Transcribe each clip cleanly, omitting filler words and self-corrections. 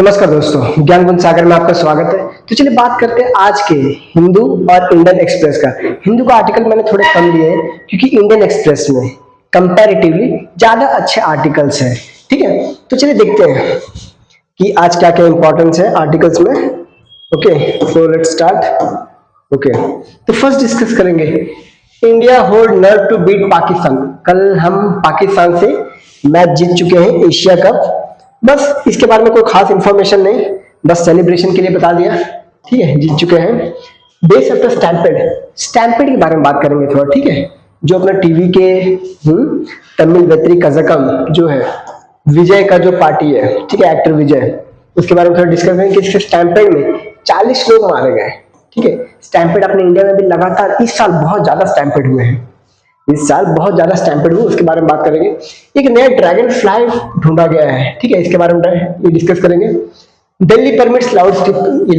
नमस्कार दोस्तों, ज्ञान गुण सागर में आपका स्वागत है। तो चलिए बात करते हैं आज के हिंदू और इंडियन एक्सप्रेस का। हिंदू का आर्टिकल मैंने थोड़े कम लिए हैं क्योंकि इंडियन एक्सप्रेस में कंपैरेटिवली ज्यादा अच्छे आर्टिकल्स हैं। ठीक है, तो चलिए देखते हैं कि आज क्या क्या इंपॉर्टेंस है आर्टिकल्स में। Okay, so let's start. Okay, तो फर्स्ट डिस्कस करेंगे India hold nerve to beat Pakistan. कल हम पाकिस्तान से मैच जीत चुके हैं एशिया कप। बस इसके बारे में कोई खास इंफॉर्मेशन नहीं, बस सेलिब्रेशन के लिए बता दिया। ठीक है, जीत चुके हैं। बेस आफ्टर स्टैम्पेड, स्टैम्पेड के बारे में बात करेंगे थोड़ा। ठीक है, जो अपना टीवी के तमिल वेत्री कजकम जो है, विजय का जो पार्टी है, ठीक है, एक्टर विजय, उसके बारे में थोड़ा डिस्कस करेंगे कि इसके स्टैम्पेड में 40 लोग मारे गए। ठीक है, स्टैम्पेड अपने इंडिया में भी लगातार इस साल बहुत ज्यादा स्टैम्पेड हुए हैं, इस साल बहुत ज्यादा स्टैम्पेड हुए, उसके बारे में बात करेंगे। एक नया ड्रैगन फ्लाई ढूंढा गया है। ठीक है, इसके बारे में ये डिस्कस करेंगे। Delhi permits loud speaker,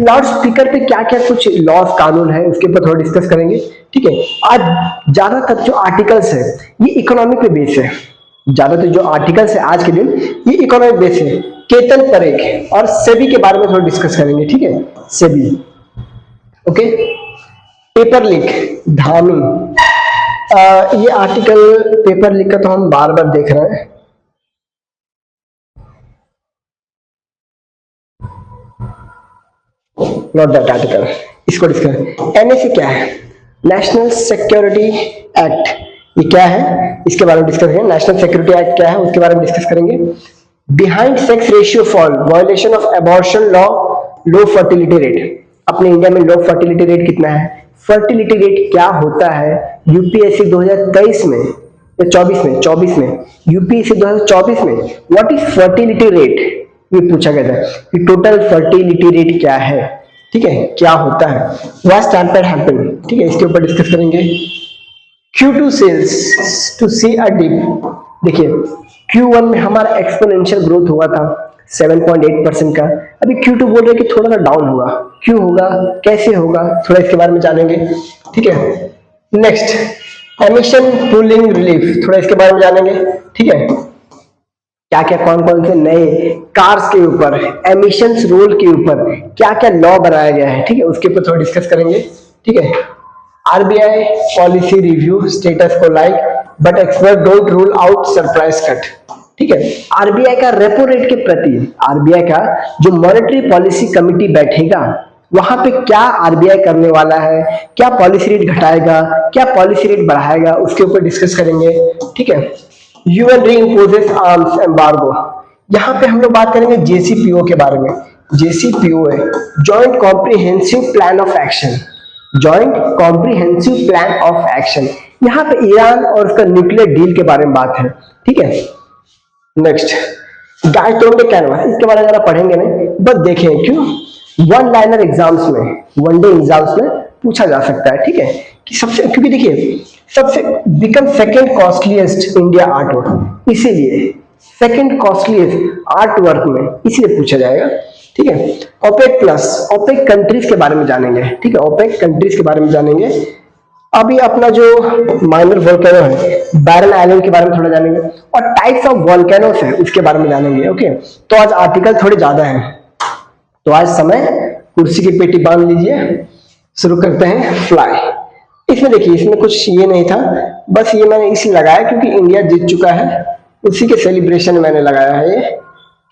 loud speaker पे क्या क्या कुछ लॉज कानून है उसके ऊपर थोड़ा डिस्कस करेंगे। ठीक है, आज ज्यादातर जो आर्टिकल्स है ये इकोनॉमिक पे बेस है, ज्यादातर जो आर्टिकल्स है आज के दिन ये इकोनॉमिक बेस है। केतन परेख और सेबी के बारे में थोड़ा डिस्कस करेंगे। ठीक है, SEBI. Okay, paper leak, Dhami, ये आर्टिकल पेपर लीक का तो हम बार बार देख रहे हैं। नॉट दैट आर्टिकल, इसको डिस्कस। एनएसए क्या है? नेशनल सिक्योरिटी एक्ट, ये क्या है इसके बारे में डिस्कस करेंगे। नेशनल सिक्योरिटी एक्ट क्या है उसके बारे में डिस्कस करेंगे। Behind sex ratio fall, violation of abortion law, low fertility rate. अपने इंडिया में लो फर्टिलिटी रेट कितना है? फर्टिलिटी रेट क्या होता है? यूपीएससी 2023 में या 24 में यूपीएससी 2024 में व्हाट इज फर्टिलिटी रेट ये पूछा गया था कि टोटल फर्टिलिटी रेट क्या है। ठीक है, क्या होता है, व्हाट स्टैम्पेड हैपन। ठीक है, इसके ऊपर डिस्कस करेंगे। Q2 sales to see a dip, देखिए Q1 में हमारा एक्सपोनेंशियल ग्रोथ हुआ था 7.8% का, अभी Q2 बोल रहे हैं कि थोड़ा सा डाउन होगा। क्यों होगा, कैसे होगा, थोड़ा इसके बारे में जानेंगे। ठीक है, नेक्स्ट एमिशन पूलिंग रिलीफ, थोड़ा इसके बारे में जानेंगे। ठीक है, क्या क्या कौन कौन से नए कार्स के ऊपर, एमिशंस रूल के ऊपर क्या क्या लॉ बनाया गया है। ठीक है, उसके ऊपर थोड़ा डिस्कस करेंगे। ठीक है, आरबीआई पॉलिसी रिव्यू स्टेटस को like but expert don't rule out surprise cut. ठीक है, आरबीआई का रेपो रेट के प्रति आरबीआई का जो मॉनेटरी पॉलिसी कमिटी बैठेगा वहां पे क्या आरबीआई करने वाला है, क्या पॉलिसी रेट घटाएगा, क्या पॉलिसी रेट बढ़ाएगा, उसके ऊपर डिस्कस करेंगे। ठीक है, यूएन रीइंपोजेस आर्म्स एम्बार्गो, यहाँ पे हम लोग बात करेंगे जेसीपीओ के बारे में। जेसीपीओ है joint comprehensive plan of action, joint comprehensive plan of action. यहाँ पे ईरान और उसका न्यूक्लियर डील के बारे में बात है। ठीक है, नेक्स्ट गायतोंडे कैनवास, इसके बारे में जरा पढ़ेंगे नहीं, बस देखें क्यों वन लाइनर एग्जाम्स में, वनडे एग्जाम्स में पूछा जा सकता है। ठीक है, कि सबसे, क्योंकि देखिए सबसे become second costliest India art work, इसीलिए सेकंड कॉस्टलीस्ट आर्ट वर्क में इसीलिए पूछा जाएगा। ठीक है, ओपेक प्लस, ओपेक कंट्रीज के बारे में जानेंगे। ठीक है, ओपेक कंट्रीज के बारे में जानेंगे। अभी अपना जो माइनर वोल्केनो है बैरन आइलैंड के बारे में थोड़ा जानेंगे, और टाइप्स ऑफ वोल्केनोस है उसके बारे में जानेंगे। ओके, तो आज आर्टिकल थोड़े ज्यादा है, तो आज समय कुर्सी की पेटी बांध लीजिए, शुरू करते हैं। फ्लाई, इसमें देखिए इसमें कुछ ये नहीं था, बस ये मैंने इसलिए लगाया क्योंकि इंडिया जीत चुका है, उसी के सेलिब्रेशन में मैंने लगाया है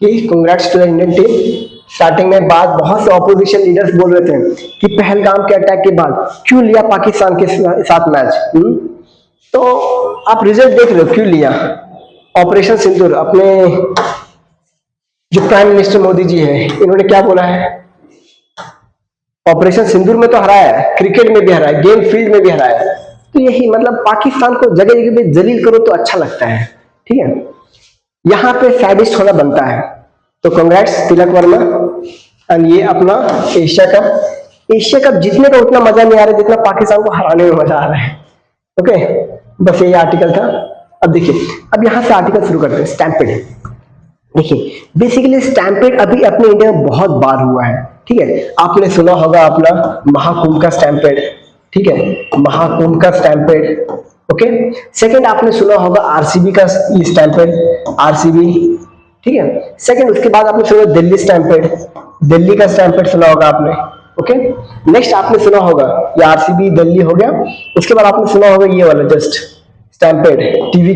ये कि congrats to the Indian team. Starting में बात बहुत से ऑपोजिशन लीडर्स बोल रहे थे कि पहलगाम के अटैक के बाद क्यों लिया पाकिस्तान के साथ मैच। तो आप रिजल्ट देख रहे हो क्यों लिया। ऑपरेशन सिंदूर, अपने जो प्राइम मिनिस्टर मोदी जी है इन्होंने क्या बोला है, ऑपरेशन सिंदूर में तो हराया है, क्रिकेट में भी हराया, गेम फील्ड में भी हराया। तो यही मतलब पाकिस्तान को जगह जगह पे जलील करो तो अच्छा लगता है। ठीक है, यहाँ पे सैडिस्ट होना बनता है। तो कांग्रेट्स तिलक वर्मा। एंड ये अपना एशिया कप जीतने का उतना मजा नहीं आ रहा जितना पाकिस्तान को हराने में मजा आ रहा है। ओके, बस यही आर्टिकल था। अब देखिए, अब यहाँ से आर्टिकल शुरू करते हैं। स्टैम्पेड, देखिए बेसिकली स्टैम्पेड अभी अपने इंडिया में बहुत बार हुआ है। ठीक है, आपने सुना होगा अपना महाकुंभ का स्टैम्पेड। ठीक है, महाकुंभ का स्टैम्पेड। ओके, सेकंड आपने सुना होगा आरसीबी का स्टैम्पेड, आरसीबी। ठीक है। सेकंड, उसके बाद आपने सुना दिल्ली स्टैम्पेड, दिल्ली का स्टैम्पेड सुना होगा आपने। ओके, नेक्स्ट आपने सुना होगा ये आरसीबी दिल्ली हो गया। उसके बाद आपने सुना होगा ये वाला जस्ट स्टैम्पेड टीवी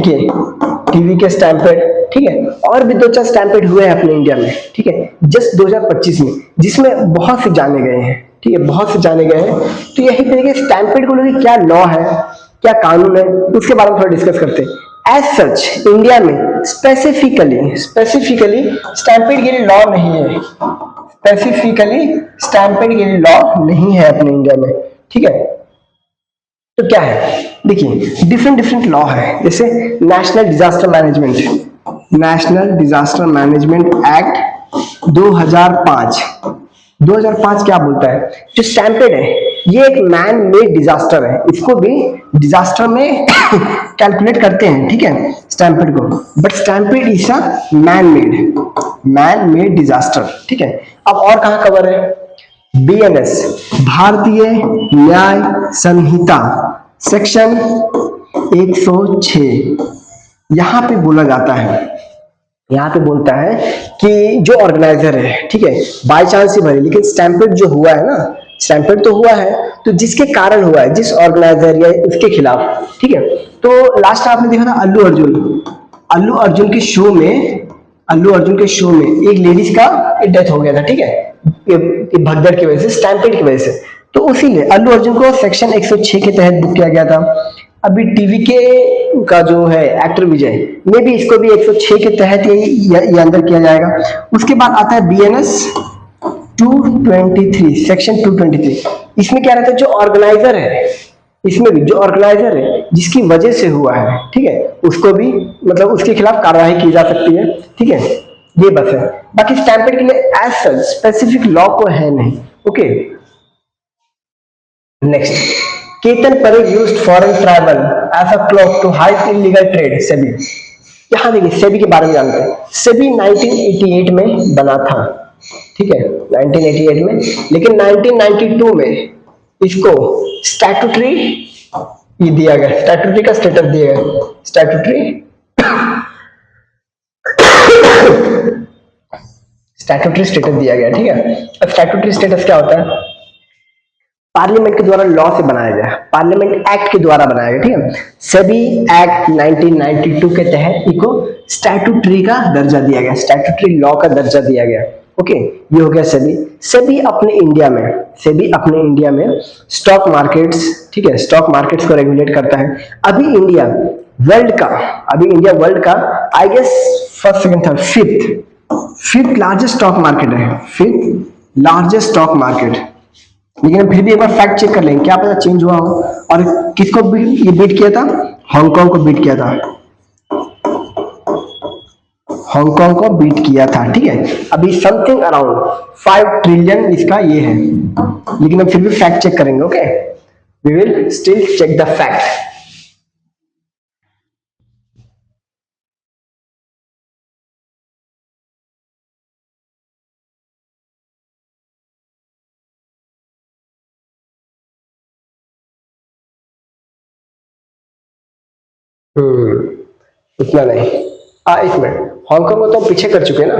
के स्टैम्पेड, ठीक है। और भी 2-4 स्टैम्पेड हुए हैं अपने इंडिया में, ठीक है, जस्ट 2025 में, जिसमें बहुत से जाने गए हैं, ठीक है, बहुत से जाने गए हैं। तो यही तरीके स्टैम्पेड को लेकर क्या लॉ है, क्या कानून है, उसके बारे में थोड़ा डिस्कस करते हैं। एज सच इंडिया में स्पेसिफिकली स्टैम्पेड के लिए लॉ नहीं है, स्पेसिफिकली स्टैम्पेड के लिए लॉ नहीं है अपने इंडिया में, ठीक है। तो क्या है, देखिए डिफरेंट लॉ है, जैसे नेशनल डिजास्टर मैनेजमेंट एक्ट 2005 क्या बोलता है, जो स्टैम्पेड है ये एक मैन मेड डिजास्टर है, इसको भी डिजास्टर में कैलकुलेट करते हैं, ठीक है, स्टैम्पेड को, but stampede is a man made disaster, ठीक है। अब और कहां कवर है, BNS भारतीय न्याय संहिता सेक्शन 106, यहां पे बोला जाता है, यहाँ पे बोलता है कि जो ऑर्गेनाइजर है, ठीक है, बाय चांस ही भले, लेकिन स्टैम्पेड जो हुआ है ना, स्टैम्पेड तो हुआ है, तो जिसके कारण हुआ है, जिस ऑर्गेनाइजर या उसके खिलाफ, ठीक है। तो लास्ट आपने देखा था अल्लू अर्जुन के शो में एक लेडीज का डेथ हो गया था, ठीक है, भगदड़ की वजह से, स्टैम्पेड की वजह से। तो उसीलिए अल्लू अर्जुन को सेक्शन 106 के तहत बुक किया गया था। अभी टीवी के का जो है एक्टर विजय में भी इसको भी 106 के तहत ये अंदर किया जाएगा। उसके बाद आता है BNS 223 सेक्शन 223, इसमें क्या रहता है, जो ऑर्गेनाइजर है, इसमें भी जो ऑर्गेनाइजर है जिसकी वजह से हुआ है, ठीक है, उसको भी मतलब उसके खिलाफ कार्रवाई की जा सकती है, ठीक है, ये बस है। बाकी स्टैम्पेड के लिए एज सच स्पेसिफिक लॉ को है नहीं। Okay, next, Ketan Parekh used foreign travel as a cloak to hide illegal trade, SEBI. यहां देखिए सेबी के बारे में जानते हैं। सेबी 1988 में बना था, ठीक है, 1988 में, लेकिन 1992 में इसको स्टैट्यूटरी दिया गया, स्टैट्यूटरी का स्टेटस दिया गया, स्टैट्यूटरी स्टेटस दिया गया, ठीक है। अब स्टैट्यूटरी स्टेटस क्या होता है, पार्लियामेंट के द्वारा लॉ से बनाया गया, पार्लियामेंट एक्ट के द्वारा बनाया गया, ठीक है। सेबी एक्ट 1992 के तहत इको स्टैट्यूटरी का दर्जा दिया गया, स्टैट्यूटरी लॉ का दर्जा दिया गया। ओके, ये हो गया सेबी। सेबी अपने इंडिया में स्टॉक मार्केट्स, ठीक है, स्टॉक मार्केट्स को रेगुलेट करता है। अभी इंडिया वर्ल्ड का I guess first second third fifth largest stock market है, फिफ्थ लार्जेस्ट स्टॉक मार्केट। लेकिन फिर भी एक बार फैक्ट चेक कर लेंगे, क्या पता चेंज हुआ हो। और किसको ये बीट किया था, हांगकांग को बीट किया था, हांगकांग को बीट किया था, ठीक है। अभी समथिंग अराउंड 5 ट्रिलियन इसका ये है, लेकिन हम फिर भी फैक्ट चेक करेंगे। Okay, we will still check the fact. इतना नहीं, एक मिनट, हांगकांग को तो हम पीछे कर चुके हैं ना।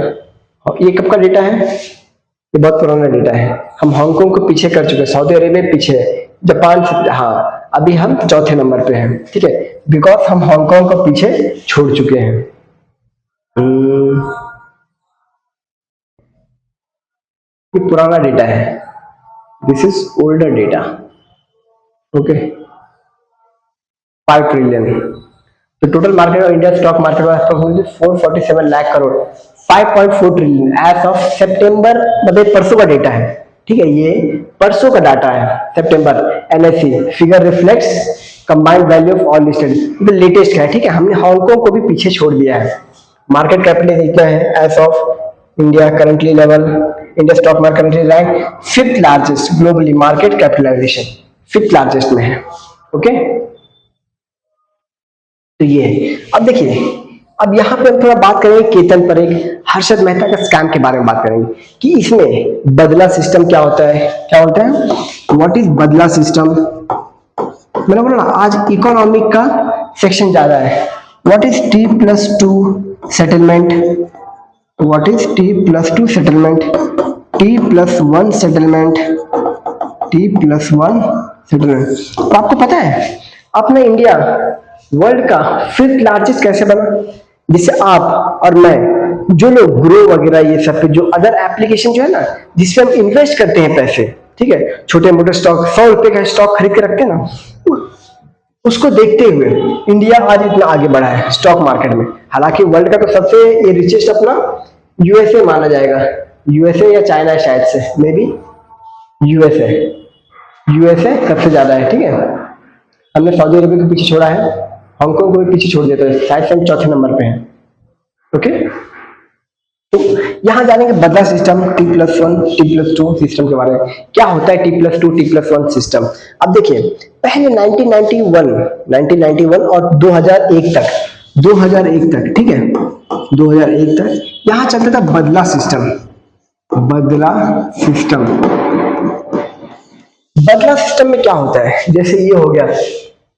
ये कब का डेटा है, ये बहुत पुराना डेटा है। हम हांगकांग को पीछे कर चुके हैं, सऊदी अरेबिया पीछे है, जापान से, हाँ अभी हम चौथे नंबर पे हैं, ठीक है, बिकॉज हम हांगकांग को पीछे छोड़ चुके हैं। ये पुराना डेटा है, this is older data. Okay, 5 trillion. The total market of India stock market was approximately 447 lakh crore, 5.4 trillion as of September, मतलब परसों का डेटा है, ठीक है, ये परसों का डाटा है, सितंबर। NSE figure reflects combined value of all listed, तो लेटेस्ट का है, ठीक है। हमने हांगकांग को भी पीछे छोड़ दिया है। मार्केट कैपिटल इतना है as of India currently level, India stock market currently rank 5th largest globally, market capitalization 5th largest में है। ओके, तो ये अब देखिए, अब यहाँ पे हम थोड़ा बात करेंगे केतन परेग, हर्षद मेहता का स्कैम के बारे में बात करेंगे कि इसमें बदला सिस्टम क्या होता है, व्हाट इज बदला सिस्टम। मैंने बोला ना आज इकोनॉमिक का सेक्शन ज्यादा है। What is T+2 settlement, what is T+2 settlement, T+1 settlement, T+1 settlement. तो आपको पता है अपना इंडिया वर्ल्ड का 5th लार्जेस्ट कैसे बना? जिससे आप और मैं, जो लोग ग्रो वगैरह ये सब पे जो अदर एप्लीकेशन जो है ना, जिसपे हम इन्वेस्ट करते हैं पैसे, ठीक है, छोटे मोटे स्टॉक, 100 रुपए का स्टॉक खरीद के रखते हैं ना, उसको देखते हुए इंडिया आज इतना आगे बढ़ा है स्टॉक मार्केट में। हालांकि वर्ल्ड का तो सबसे ये रिचेस्ट अपना यूएसए माना जाएगा, यूएसए या चाइना शायद से, मे बी यूएसए सबसे ज्यादा है, ठीक है। हमने सऊदी अरब को पीछे छोड़ा है, हांगकांग को भी पीछे छोड़ देते हैं, शायद से हम 4थे नंबर पे हैं। ओके, तो यहां जानेंगे बदला सिस्टम, T+1 T+2 सिस्टम के बारे में। क्या होता है T+2 T+1 सिस्टम? अब देखिए, पहले 1991 और 2001 तक, ठीक है, 2001 तक यहां चलता था बदला सिस्टम। बदला सिस्टम में क्या होता है, जैसे ये हो गया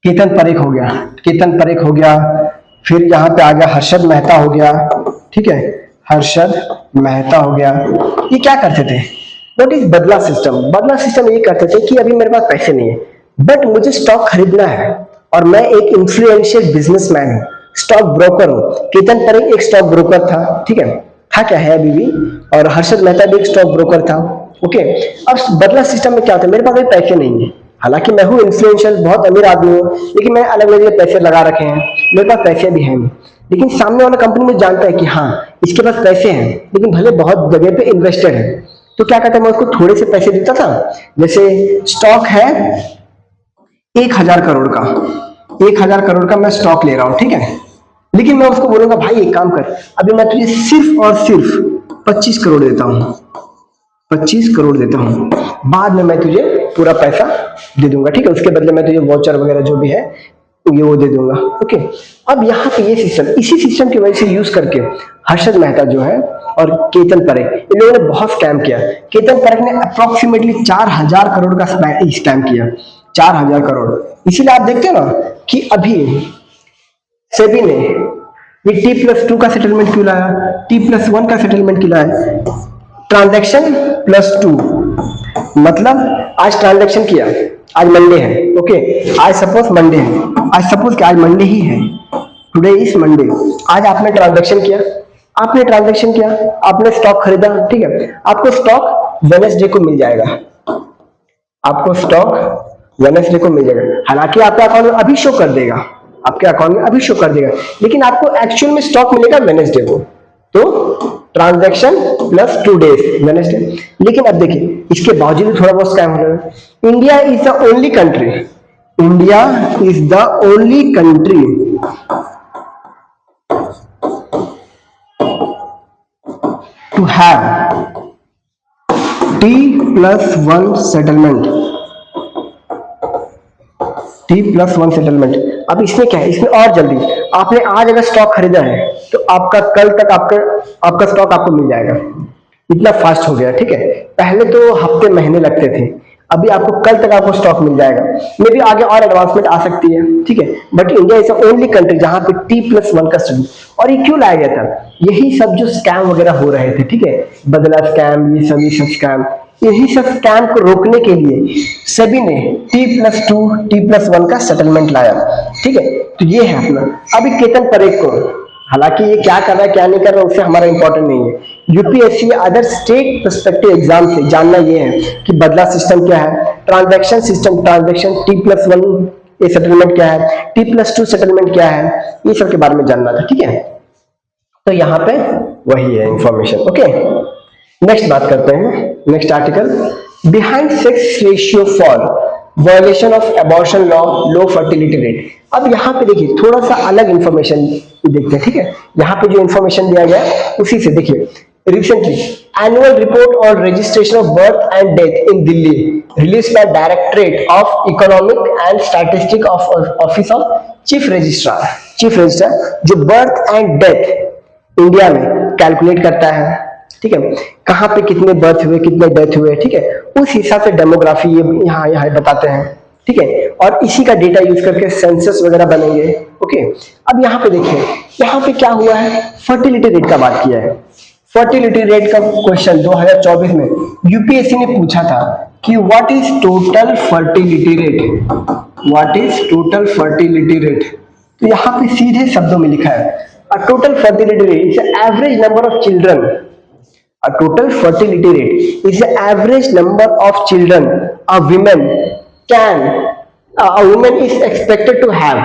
केतन परेख हो गया, फिर यहाँ पे आ गया हर्षद मेहता हो गया, ठीक है, हर्षद मेहता हो गया। ये क्या करते थे? व्हाट इज बदला सिस्टम? बदला सिस्टम ये करते थे कि अभी मेरे पास पैसे नहीं है, बट मुझे स्टॉक खरीदना है और मैं एक इन्फ्लुएंशियल बिजनेसमैन हूँ, स्टॉक ब्रोकर हूँ। केतन परेख एक स्टॉक ब्रोकर था, ठीक है, था क्या है अभी भी, और हर्षद मेहता भी एक स्टॉक ब्रोकर था। ओके, अब बदला सिस्टम में क्या होता है, मेरे पास अभी पैसे नहीं है, हालांकि मैं हूँ इन्फ्लुएंशियल, बहुत अमीर आदमी हूँ, लेकिन मैं अलग अलग पैसे लगा रखे हैं, मेरे पास पैसे भी हैं, लेकिन सामने वाला कंपनी मुझे जानता है कि हाँ इसके पास पैसे हैं, लेकिन भले बहुत जगह पे इन्वेस्टेड है, तो क्या कहता है, मैं उसको थोड़े से पैसे देता था। जैसे स्टॉक है 1000 करोड़ का, 1000 करोड़ का मैं स्टॉक ले रहा हूँ, ठीक है, लेकिन मैं उसको बोलूंगा भाई एक काम कर, अभी मैं तुझे सिर्फ और सिर्फ 25 करोड़ देता हूँ, 25 करोड़ देता हूँ, बाद में मैं तुझे पूरा पैसा दे दूंगा, ठीक है, उसके बदले मैं तुझे वॉचर वगैरह जो भी है ये वो दे दूंगा। ओके, अब यहाँ पे ये सिस्टम, इसी सिस्टम की वजह से यूज करके हर्षद मेहता जो है और केतन परेख, इन लोगों ने बहुत स्कैम किया। केतन परेख ने अप्रोक्सीमेटली 4000 करोड़ का स्कैम किया, 4000 करोड़। इसीलिए आप देखते हैं ना कि अभी सेबी ने ये T+2 का सेटलमेंट क्यों लाया, T+1 का सेटलमेंट क्यों लाया? ट्रांजैक्शन +2, मतलब आज ट्रांजैक्शन किया, आज मंडे है, ओके, आज सपोज मंडे है, आज सपोज कि आज मंडे ही है, टुडे इज मंडे, आज आपने ट्रांजैक्शन किया, आपने स्टॉक खरीदा, ठीक है, आपको स्टॉक वेडनेसडे को मिल जाएगा, हालांकि आपके अकाउंट में अभी शो कर देगा, लेकिन आपको एक्चुअल में स्टॉक मिलेगा वेडनेसडे को। तो ट्रांजैक्शन +2 डेज वेडनेसडे। लेकिन अब देखिए इसके बावजूद भी थोड़ा बहुत स्कैम हो रहा है। India is the only country to have T+1 settlement. अब इसमें क्या है, इसमें और जल्दी, आपने आज अगर स्टॉक खरीदा है तो आपका कल तक आपका स्टॉक आपको मिल जाएगा, इतना फास्ट हो गया, ठीक है। पहले तो हफ्ते महीने लगते थे, अभी आपको कल तक आपको स्टॉक मिल जाएगा। मे भी आगे और एडवांसमेंट आ सकती है, ठीक है, but India is the only country जहां पे T+1 का स्टडी। और ये क्यों लाया गया था? यही सब जो स्कैम वगैरह हो रहे थे, ठीक है, बदला स्कैम, ये सब स्कैम, यही सब स्कैम को रोकने के लिए सेबी ने T+2 T+1 का सेटलमेंट लाया, ठीक है। तो ये है अपना। अभी केतन परेख को, हालांकि ये क्या कर रहा है क्या नहीं कर रहा है उससे हमारा इंपॉर्टेंट नहीं है, यूपीएससी या अदर स्टेट पर्सपेक्टिव एग्जाम से जानना ये है कि बदला सिस्टम क्या है, ट्रांजैक्शन T+1 ये सेटलमेंट क्या है, T+2 सेटलमेंट क्या है, ये सब के बारे में जानना था, ठीक है। तो यहाँ पे वही है इंफॉर्मेशन। ओके, नेक्स्ट बात करते हैं, next article, behind sex ratio for violation of abortion law, low fertility rate. अब यहाँ पे देखिए थोड़ा सा अलग इंफॉर्मेशन देखते हैं, ठीक है। यहाँ पे जो इंफॉर्मेशन दिया गया उसी से देखिए, recently annual report on registration of birth and death in Delhi release by directorate of economic and statistics of office of chief registrar जो बर्थ एंड डेथ इंडिया में कैलकुलेट करता है, ठीक है, कहाँ पे कितने बर्थ हुए कितने डेथ हुए, ठीक है, उस हिसाब से डेमोग्राफी ये यहाँ बताते हैं, ठीक है, और इसी का डेटा यूज करके सेंसस वगैरह बनेंगे। ओके, अब यहाँ पे देखिए, यहाँ पे क्या हुआ है, फर्टिलिटी रेट का बात किया है। फर्टिलिटी रेट का क्वेश्चन 2024 में यूपीएससी ने पूछा था कि what is total fertility rate, what is total fertility rate. तो यहाँ पे सीधे शब्दों में लिखा है a total fertility rate is average number of children, a total fertility rate is the average number of children a woman can a woman is expected to have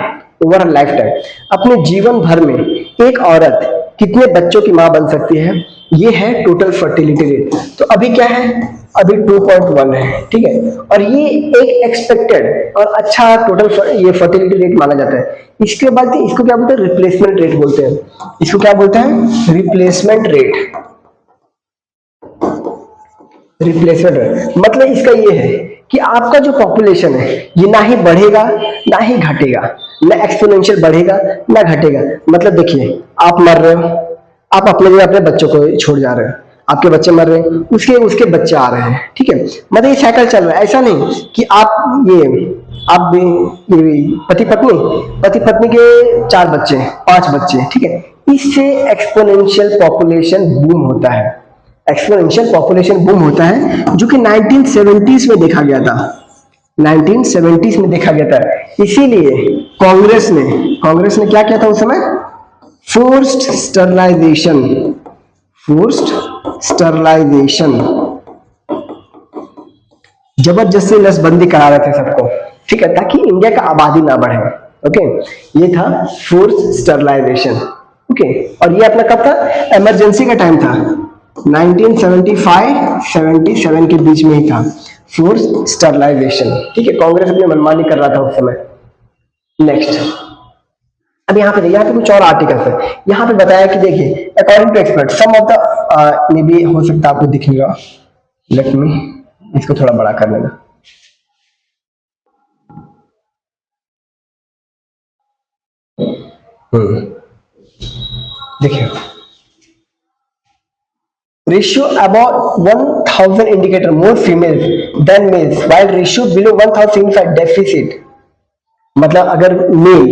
over a lifetime। अपने जीवन भर में एक औरत कितने बच्चों की मां बन सकती है, ये है टोटल फर्टिलिटी रेट। तो अभी क्या है, अभी 2.1 है, ठीक है, और ये एक एक्सपेक्टेड और अच्छा टोटल ये फर्टिलिटी रेट माना जाता है। इसके बाद इसको क्या बोलते हैं, रिप्लेसमेंट रेट बोलते हैं, इसको क्या बोलते हैं, रिप्लेसमेंट रेट। रिप्लेसमेंट मतलब इसका ये है कि आपका जो पॉपुलेशन है ये ना ही बढ़ेगा ना ही घटेगा, ना एक्सपोनेंशियल बढ़ेगा ना घटेगा। मतलब देखिए आप मर रहे हो, आप अपने लिए अपने बच्चों को छोड़ जा रहे हो, आपके बच्चे मर रहे हैं, उसके बच्चे आ रहे हैं, ठीक है, मतलब ये साइकिल चल रहा है। ऐसा नहीं कि आप पति पत्नी के 4 बच्चे 5 बच्चे, ठीक है, इससे एक्सपोनेंशियल पॉपुलेशन बूम होता है, एक्सपोनेंशियल पॉपुलेशन बूम होता है, जो कि 1970s में देखा गया था, 1970s में देखा गया था। इसीलिए कांग्रेस ने क्या किया था उस समय, फोर्स्ड स्टरलाइजेशन, जबरदस्ती नसबंदी करा रहे थे सबको, ठीक है, ताकि इंडिया का आबादी ना बढ़े। ओके, ये था फोर्स्ड स्टरलाइजेशन। ओके, और ये अपना कब था, इमरजेंसी का टाइम था, 1975-77 के बीच में ही था फोर्स्ड स्टरलाइजेशन, ठीक है। कांग्रेस अपनी मनमानी कर रहा था उस समय। नेक्स्ट, अब यहाँ पे कुछ और आर्टिकल्स है, यहाँ पे बताया कि देखिए according to expert some of the may be हो सकता है आपको दिख नहीं रहा, लेट मी इसको थोड़ा बड़ा कर लेना। देखिए ratio above 1000 indicator more females than males while ratio below 1000 signifies deficit। मतलब अगर मेल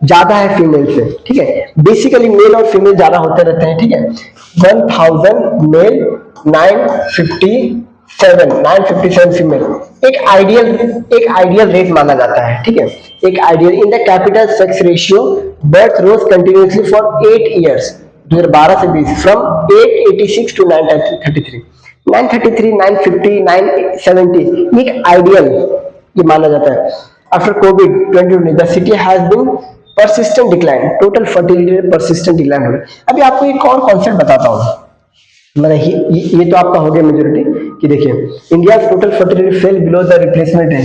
ज्यादा है फीमेल से, ठीक है, बेसिकली मेल और फीमेल ज्यादा होते रहते हैं, ठीक है, 1000 मेल 957 फीमेल एक आइडियल रेट माना जाता है, ठीक है, एक ideal. In the capital sex ratio birth rose continuously for 8 years 2012 से 20 फ्रॉम 886 टू 933, 950, 970 एक आइडियल ये माना जाता है। After COVID 2020 the city has been persistent decline, total fertility rate persistent decline हो रहा है। अभी आपको एक और कॉन्सेप्ट बताता हूँ, मतलब ये तो आपका हो गया मेजोरिटी कि देखिए India total fertility fail below the replacement rate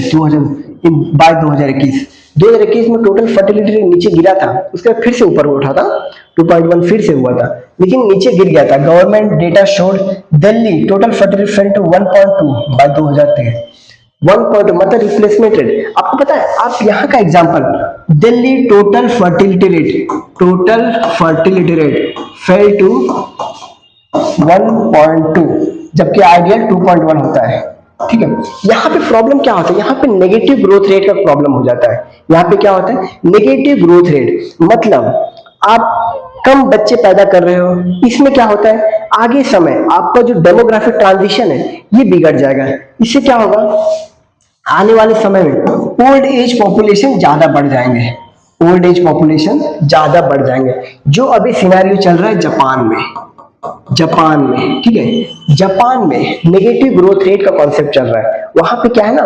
2021 में टोटल फर्टिलिटी रेट नीचे गिरा था, उसके बाद फिर से ऊपर उठा था, 2.1 फिर से हुआ था, लेकिन नीचे गिर गया था। Government data showed Delhi total fertility fell to 1.2 by 2023, 1.2 मतलब रिप्लेसमेंट रेट। आपको पता है, आप यहाँ का example Delhi total fertility rate fell to 1.2 जबकि आइडियल 2.1 होता है, ठीक है। यहाँ पे प्रॉब्लम क्या होता है, यहाँ पे नेगेटिव ग्रोथ रेट का प्रॉब्लम हो जाता है। यहाँ पे क्या होता है, नेगेटिव ग्रोथ रेट मतलब आप कम बच्चे पैदा कर रहे हो, इसमें क्या होता है आगे समय आपका जो डेमोग्राफिक ट्रांजिशन है ये बिगड़ जाएगा। इससे क्या होगा, आने वाले समय में ओल्ड एज पॉपुलेशन ज्यादा बढ़ जाएंगे, ओल्ड एज पॉपुलेशन ज्यादा बढ़ जाएंगे। जो अभी सिनेरियो चल रहा है जापान में, ठीक है, जापान में नेगेटिव ग्रोथ रेट का कॉन्सेप्ट चल रहा है। वहां पे क्या है ना,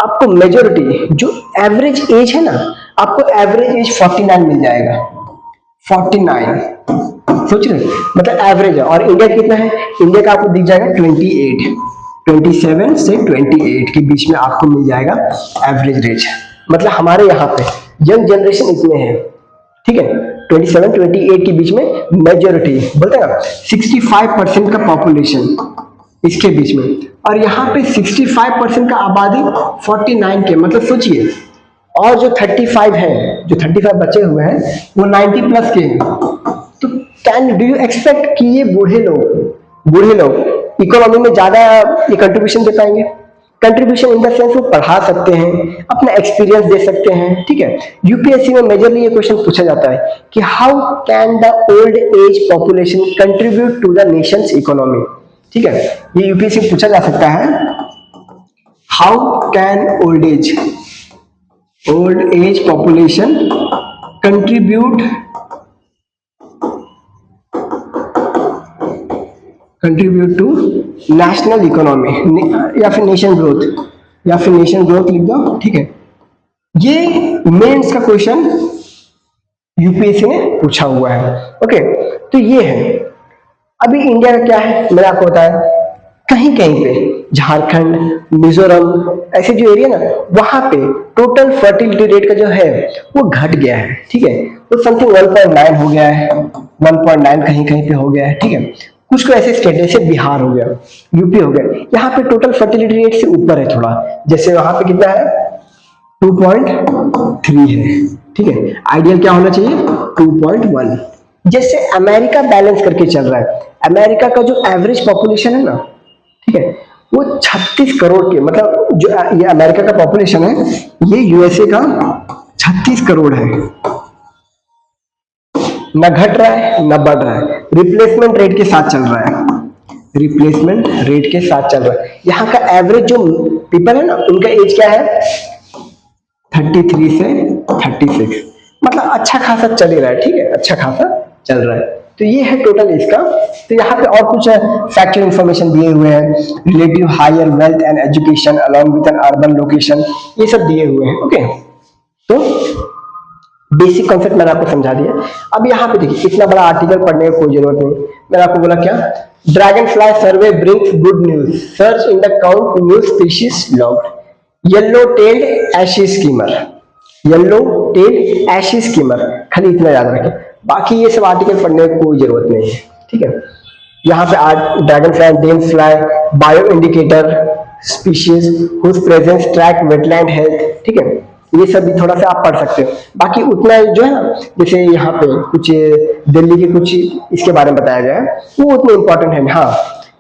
आपको मेजोरिटी जो एवरेज एज है ना, आपको एवरेज एज 49 मिल जाएगा, 49 सोच रहे, मतलब एवरेज है। और इंडिया कितना है, इंडिया का आपको दिख जाएगा 27 से 28 के बीच में आपको मिल जाएगा एवरेज रेज। मतलब हमारे यहाँ पे यंग जनरेशन इसमें है, ठीक है, 27-28 के बीच में मेजोरिटी बोलते हैं ना, 65% का पॉपुलेशन इसके बीच में, और यहाँ पे 65% का आबादी 49 के, मतलब सोचिए, और जो 35 है, जो 35 बचे हुए हैं वो 90 प्लस के हैं। तो कैन डू यू एक्सपेक्ट कि ये बूढ़े लोग इकोनॉमी में ज्यादा ये कंट्रीब्यूशन दे पाएंगे? कंट्रीब्यूशन इन द सेंस वो पढ़ा सकते हैं, अपना एक्सपीरियंस दे सकते हैं, ठीक है। यूपीएससी में मेजरली ये क्वेश्चन पूछा जाता है कि how can the old age population contribute to the nation's economy, ठीक है। ये यूपीएससी में पूछा जा सकता है, how can old age population contribute to national economy या फिर नेशन ग्रोथ लिख दो, ठीक है। ये मेंस का क्वेश्चन यूपीएससी ने पूछा हुआ है, ओके। तो ये है। अभी इंडिया का क्या है मैंने आपको बताया, कहीं कहीं पे झारखंड, मिजोरम ऐसे जो एरिया ना, वहां पे टोटल फर्टिलिटी रेट का जो है वो घट गया है, ठीक है। तो समथिंग 1.9 हो गया है, 1.9 कहीं कहीं पे हो गया है, ठीक है। कुछ ऐसे स्टेट जैसे बिहार हो गया, यूपी हो गया, यहाँ पे टोटल फर्टिलिटी रेट से ऊपर है थोड़ा, जैसे वहां पे कितना है 2.3 है, ठीक है। आइडियल क्या होना चाहिए 2.1। जैसे अमेरिका बैलेंस करके चल रहा है, अमेरिका का जो एवरेज पॉपुलेशन है ना, ठीक है, वो 36 करोड़ के, मतलब जो ये अमेरिका का पॉपुलेशन है, ये यूएसए का 36 करोड़ है, न घट रहा है न बढ़ रहा है, रिप्लेसमेंट रेट के साथ चल रहा है, यहाँ का एवरेज जो पीपल है ना, उनका एज क्या है 33 से 36, मतलब अच्छा खासा चल ही रहा है, ठीक है, अच्छा खासा चल रहा है। तो ये है टोटल इसका। तो यहाँ पे और कुछ फैक्चुअल इंफॉर्मेशन दिए हुए हैं, relative higher wealth and education along with an urban location, ये सब दिए हुए हैं, ओके। तो बेसिक कॉन्सेप्ट मैंने आपको समझा दिया। अब यहाँ पे देखिए, इतना बड़ा आर्टिकल पढ़ने की कोई जरूरत नहीं, मैंने आपको बोला क्या, dragonfly survey brings good news, surge in the count new species logged, yellow tailed ashy skimmer, खाली इतना याद रखें, बाकी ये सब आर्टिकल पढ़ने की कोई जरूरत नहीं है, ठीक है। यहाँ पे आज dragon fly, damsel fly, bio indicator species whose presence track wetland health, ठीक है, ये सब भी थोड़ा सा आप पढ़ सकते हो। बाकी उतना जो है ना, जैसे यहाँ पे कुछ दिल्ली के कुछ इसके बारे में बताया गया है, वो उतना इंपॉर्टेंट है। हाँ,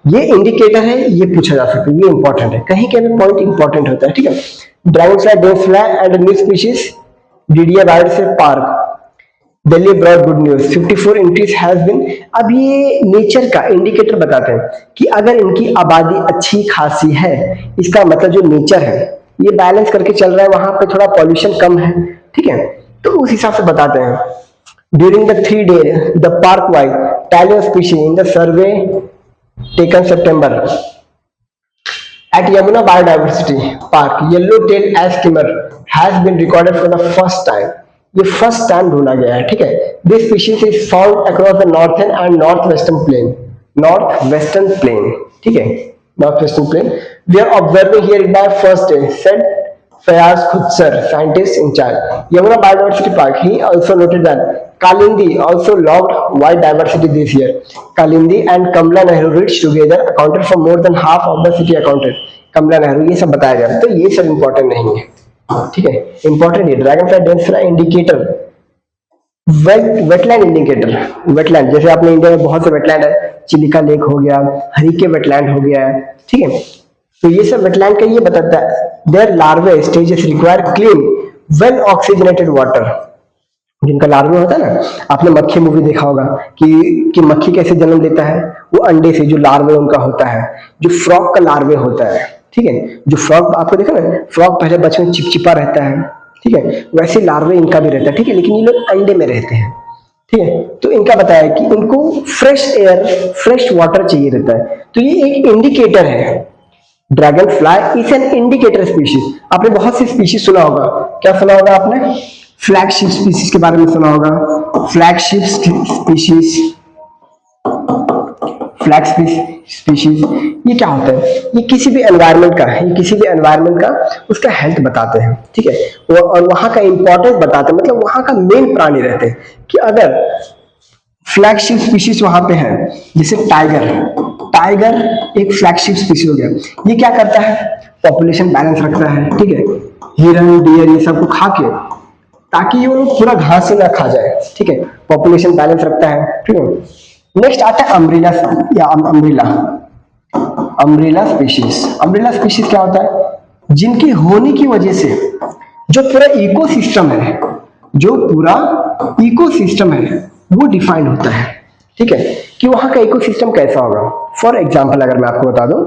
ये इंडिकेटर है, ये पूछा जा सकता है, ये इंपॉर्टेंट है, कहीं कहीं पॉइंट इंपॉर्टेंट होता है, ठीक है। Dragon fly, damsel fly and new species DDA biosphere park Delhi broad good news, 54 increase has been. अब ये नेचर का इंडिकेटर बताते हैं कि अगर इनकी आबादी अच्छी खासी है, इसका मतलब जो नेचर है ये बैलेंस करके चल रहा है, वहां पे थोड़ा पॉल्यूशन कम है, ठीक है, तो उस हिसाब से बताते हैं। During the 3 day the park wide tally of species in the survey taken September at Yamuna Biodiversity Park, yellow-tailed ash skimmer has been recorded for the first time. ये फर्स्ट टाइम ढूंढा गया है, ठीक है। This species is found across the northern and north western plain, ठीक है, north western plain. We are observing here by first day, said Fayaz Khudsar, scientist in charge Yamuna biodiversity park. He also noted that Kalindi also logged wide diversity this year. Kalindi and Kamla Nehru Ridge together accounted for more than half of the city accounted. कमला नेहरू, ये सब बताया गया, तो ये सब important नहीं है, ठीक है। इंपॉर्टेंट है dragon fly, damsel fly indicator, wetland indicator, wetland जैसे अपने इंडिया में बहुत से वेटलैंड है, चिलिका लेक हो गया, हरिके वेटलैंड हो गया, ठीक है। तो ये सब वेटलैंड का ये बताता है, their larvae stages require clean well oxygenated water. जिनका लार्वे होता है ना, आपने मक्खी मूवी देखा होगा कि मक्खी कैसे जन्म लेता है, वो अंडे से, जो लार्वे उनका होता है, जो फ्रॉग का लार्वे होता है, ठीक है। जो फ्रॉग आपको देखा ना, फ्रॉग पहले बचपन चिपचिपा रहता है, ठीक है, वैसे लार्वे इनका भी रहता है, ठीक है, लेकिन ये लोग अंडे में रहते हैं, ठीक है। तो इनका बताया कि इनको फ्रेश एयर, फ्रेश वाटर चाहिए रहता है, तो ये एक इंडिकेटर है। Dragon fly is an indicator species. आपने बहुत सी स्पीशीज सुना होगा, क्या सुना होगा आपने, फ्लैगशिप स्पीशीज के बारे में सुना होगा, फ्लैगशिप स्पीशीज, फ्लैग स्पीशीज, ये क्या होता है, ये किसी भी एनवायरनमेंट का, उसका हेल्थ बताते हैं, ठीक है, और वहां का इंपॉर्टेंस बताते हैं, मतलब वहां का मेन प्राणी रहते हैं। कि अगर फ्लैगशिप स्पीशीज वहां पे है, जैसे टाइगर एक फ्लैगशिप स्पीशीज हो गया, ये क्या करता है, पॉपुलेशन बैलेंस रखता है, ठीक है, हिरन, डियर ये सबको खा के, ताकि ये लोग पूरा घास से ना खा जाए, ठीक है, पॉपुलेशन बैलेंस रखता है, ठीक है। नेक्स्ट आता है अम्ब्रेला या umbrella. Umbrella species. Umbrella species क्या होता है? जिनकी होने की वजह से जो पूरा इकोसिस्टम है, जो पूरा इकोसिस्टम है वो डिफाइन होता है। ठीक है, कि वहां का इकोसिस्टम कैसा होगा। फॉर एग्जांपल अगर मैं आपको बता दूं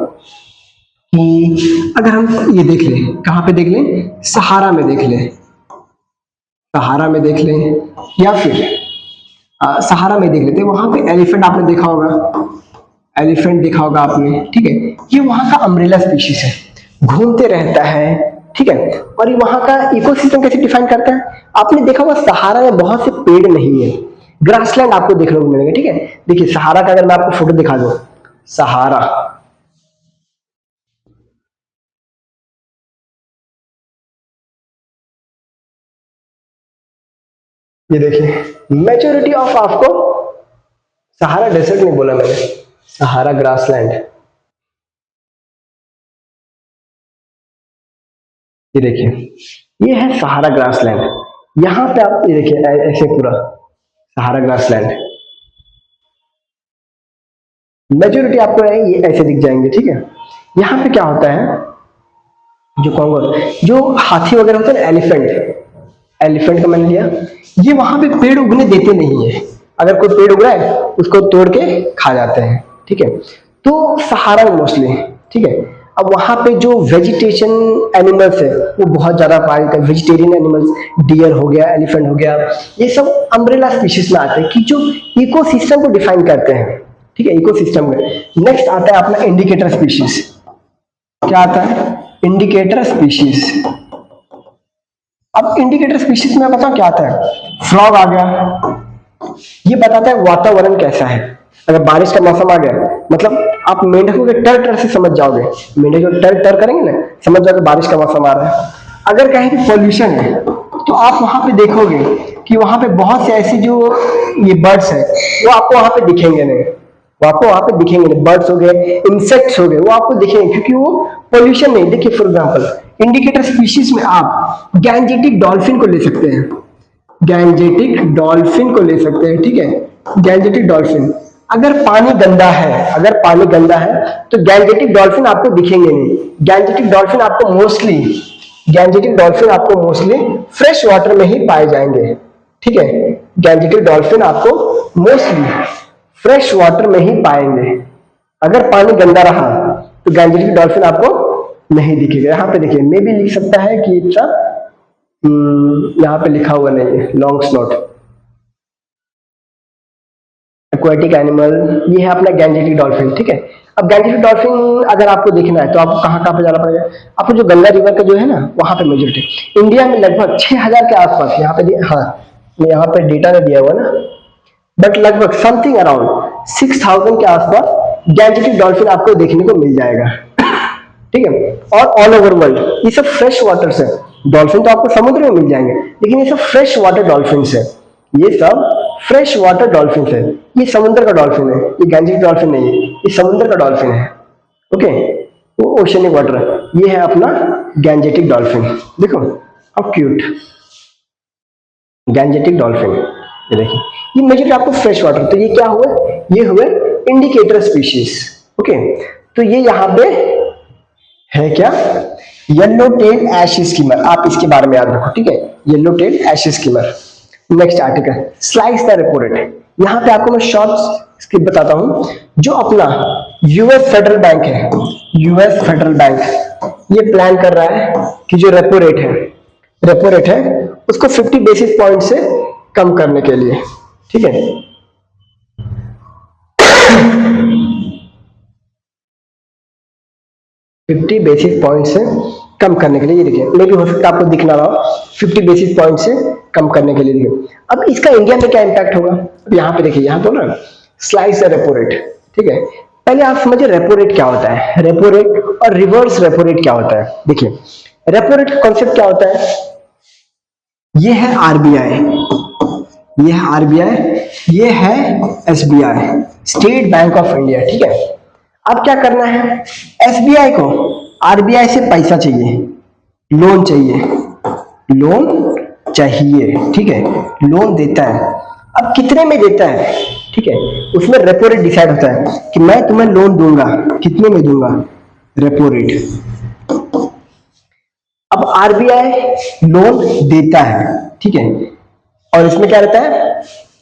कि अगर हम ये देख लें, कहां पे देख लें, सहारा में देख लें, सहारा में देख लें, या फिर सहारा में देख लेते हैं, वहां पे एलिफेंट आपने देखा होगा, एलिफेंट देखा होगा आपने। ठीक है, ये वहां का अम्ब्रेला स्पीशीज है, घूमते रहता है। ठीक है, और ये वहां का इकोसिस्टम कैसे डिफाइन करता है? आपने देखा होगा सहारा में बहुत से पेड़ नहीं है, ग्रासलैंड आपको देखने को मिलेंगे। ठीक है, देखिए सहारा का अगर मैं आपको फोटो दिखा दूं, सहारा, ये देखिए मेजोरिटी ऑफ आपको, सहारा डेजर्ट नहीं बोला मैंने, सहारा ग्रासलैंड, ये देखिए ये है सहारा ग्रासलैंड। यहां पे आप ये देखिए ऐसे पूरा सहारा ग्रासलैंड, मेजोरिटी आपको है ये ऐसे दिख जाएंगे। ठीक है, यहाँ पे क्या होता है, जो कॉन्गो, जो हाथी वगैरह होते हैं ना, एलिफेंट, एलिफेंट का मैंने लिया, ये वहां पे पेड़ उगने देते नहीं है। अगर कोई पेड़ उग रहा है उसको तोड़ के खा जाते हैं। ठीक है, तो सहारा में मोस्टली। ठीक है, अब वहां पे जो वेजिटेशन एनिमल्स है वो बहुत ज्यादा पाए जाते हैं, वेजिटेरियन एनिमल्स, डियर हो गया, एलिफेंट हो गया, ये सब अम्ब्रेला स्पीशीज में आते हैं कि जो इकोसिस्टम को डिफाइन करते हैं। ठीक है, इकोसिस्टम में नेक्स्ट आता है अपना इंडिकेटर स्पीशीज। क्या आता है? Indicator species. अब इंडिकेटर स्पीशीज में बताओ क्या आता है? फ्रॉग आ गया, ये बताता है वातावरण कैसा है। अगर बारिश का मौसम आ गया, मतलब आप मेंढकों के टर टर से समझ जाओगे, मेंढक जो टर टर करेंगे ना, समझ जाओगे बारिश का मौसम आ रहा है। अगर कहीं पे पॉल्यूशन है तो आप वहां पे देखोगे कि वहां पे बहुत से ऐसे जो ये बर्ड्स है वो आपको वहां पे दिखेंगे नहीं, वो आपको वहां पे दिखेंगे नहीं। बर्ड्स हो गए, इंसेक्ट्स हो गए, वो आपको दिखेंगे क्योंकि वो पॉल्यूशन नहीं। देखिए फॉर एग्जाम्पल इंडिकेटर स्पीशीज में आप गैंजेटिक डॉल्फिन को ले सकते हैं, गैंजेटिक डॉल्फिन को ले सकते हैं। ठीक है, गैंजेटिक डॉल्फिन, अगर पानी गंदा है, अगर पानी गंदा है तो गैंजेटिक डॉल्फिन आपको दिखेंगे नहीं। गैंजेटिक डॉल्फिन आपको मोस्टली, गैंजेटिक डॉल्फिन आपको मोस्टली फ्रेश वाटर में ही पाए जाएंगे। ठीक है, गैंजेटिक डॉल्फिन आपको मोस्टली फ्रेश वाटर में ही पाएंगे। अगर पानी गंदा रहा तो गैंजेटिक डॉल्फिन आपको नहीं दिखेगा। यहाँ पे देखिए मे भी लिख सकता है कि इट्स यहाँ पे लिखा हुआ नहीं है, लॉन्ग स्नोट एक्वाटिक एनिमल, ये है अपना गैंजेटिक डॉल्फिन। ठीक है, अब गैंजेटिक डॉल्फिन अगर आपको देखना है तो आपको कहाँ कहाँ पे जाना पड़ेगा? आपको जो गंगा रिवर का जो है ना वहां पे मेजोरिटी, इंडिया में लगभग 6000 के आसपास यहाँ पे हाँ यहाँ पे डेटा ने दिया हुआ ना, बट लगभग समथिंग अराउंड 6000 के आसपास गैंजेटिक डॉल्फिन आपको देखने को मिल जाएगा। ठीक है, और ऑल ओवर वर्ल्ड ये सब फ्रेश वाटर से, डॉल्फिन तो आपको समुद्र में मिल जाएंगे लेकिन ये सब फ्रेश वाटर डॉल्फिन है, ये सब फ्रेश वाटर डॉल्फिन है। ये समुद्र का डॉल्फिन है, ये गैंजेटिक डॉल्फिन नहीं है, ये समुद्र का डॉल्फिन है। ओके, वो ओशनिक वाटर, ये है अपना गैंजेटिक डॉल्फिन। देखो अब क्यूट गैंजेटिक डॉल्फिन, ये देखिए ये मेजर आपको फ्रेश वाटर, तो ये क्या हुआ? ये हुए इंडिकेटर स्पीशीज। ओके, तो ये यहाँ पे है क्या? येलो टेल एश स्कीमर, आप इसके बारे में याद रखो। ठीक है, yellow tail ash skimmer. Next article slice the repo rate. यहाँ पे आपको मैं शॉर्ट स्क्रिप्ट बताता हूँ। जो अपना यूएस फेडरल बैंक है, यूएस फेडरल बैंक ये प्लान कर रहा है कि जो रेपो रेट है उसको 50 बेसिस पॉइंट से कम करने के लिए। ठीक है, 50 बेसिस पॉइंट से कम करने के लिए, ये देखिए मे भी हो सकता है आपको दिखना रहा, 50 बेसिस पॉइंट से कम करने के लिए। देखिए अब इसका इंडिया में क्या इंपैक्ट होगा? अब यहाँ पे देखिए, यहाँ तो ना स्लाइस द रेपो रेट। ठीक है, पहले आप समझिए रेपो रेट क्या होता है, रेपो रेट और रिवर्स रेपो रेट क्या होता है। देखिए रेपो रेट का कॉन्सेप्ट क्या होता है? ये है आरबीआई, ये है आरबीआई, ये है SBI, state bank of India. ठीक है, अब क्या करना है? एसबीआई को आरबीआई से पैसा चाहिए, लोन चाहिए। ठीक है, लोन देता है। अब कितने में देता है, ठीक है, उसमें रेपो रेट डिसाइड होता है कि मैं तुम्हें लोन दूंगा, कितने में दूंगा, रेपो रेट। अब आरबीआई लोन देता है, ठीक है, और इसमें क्या रहता है,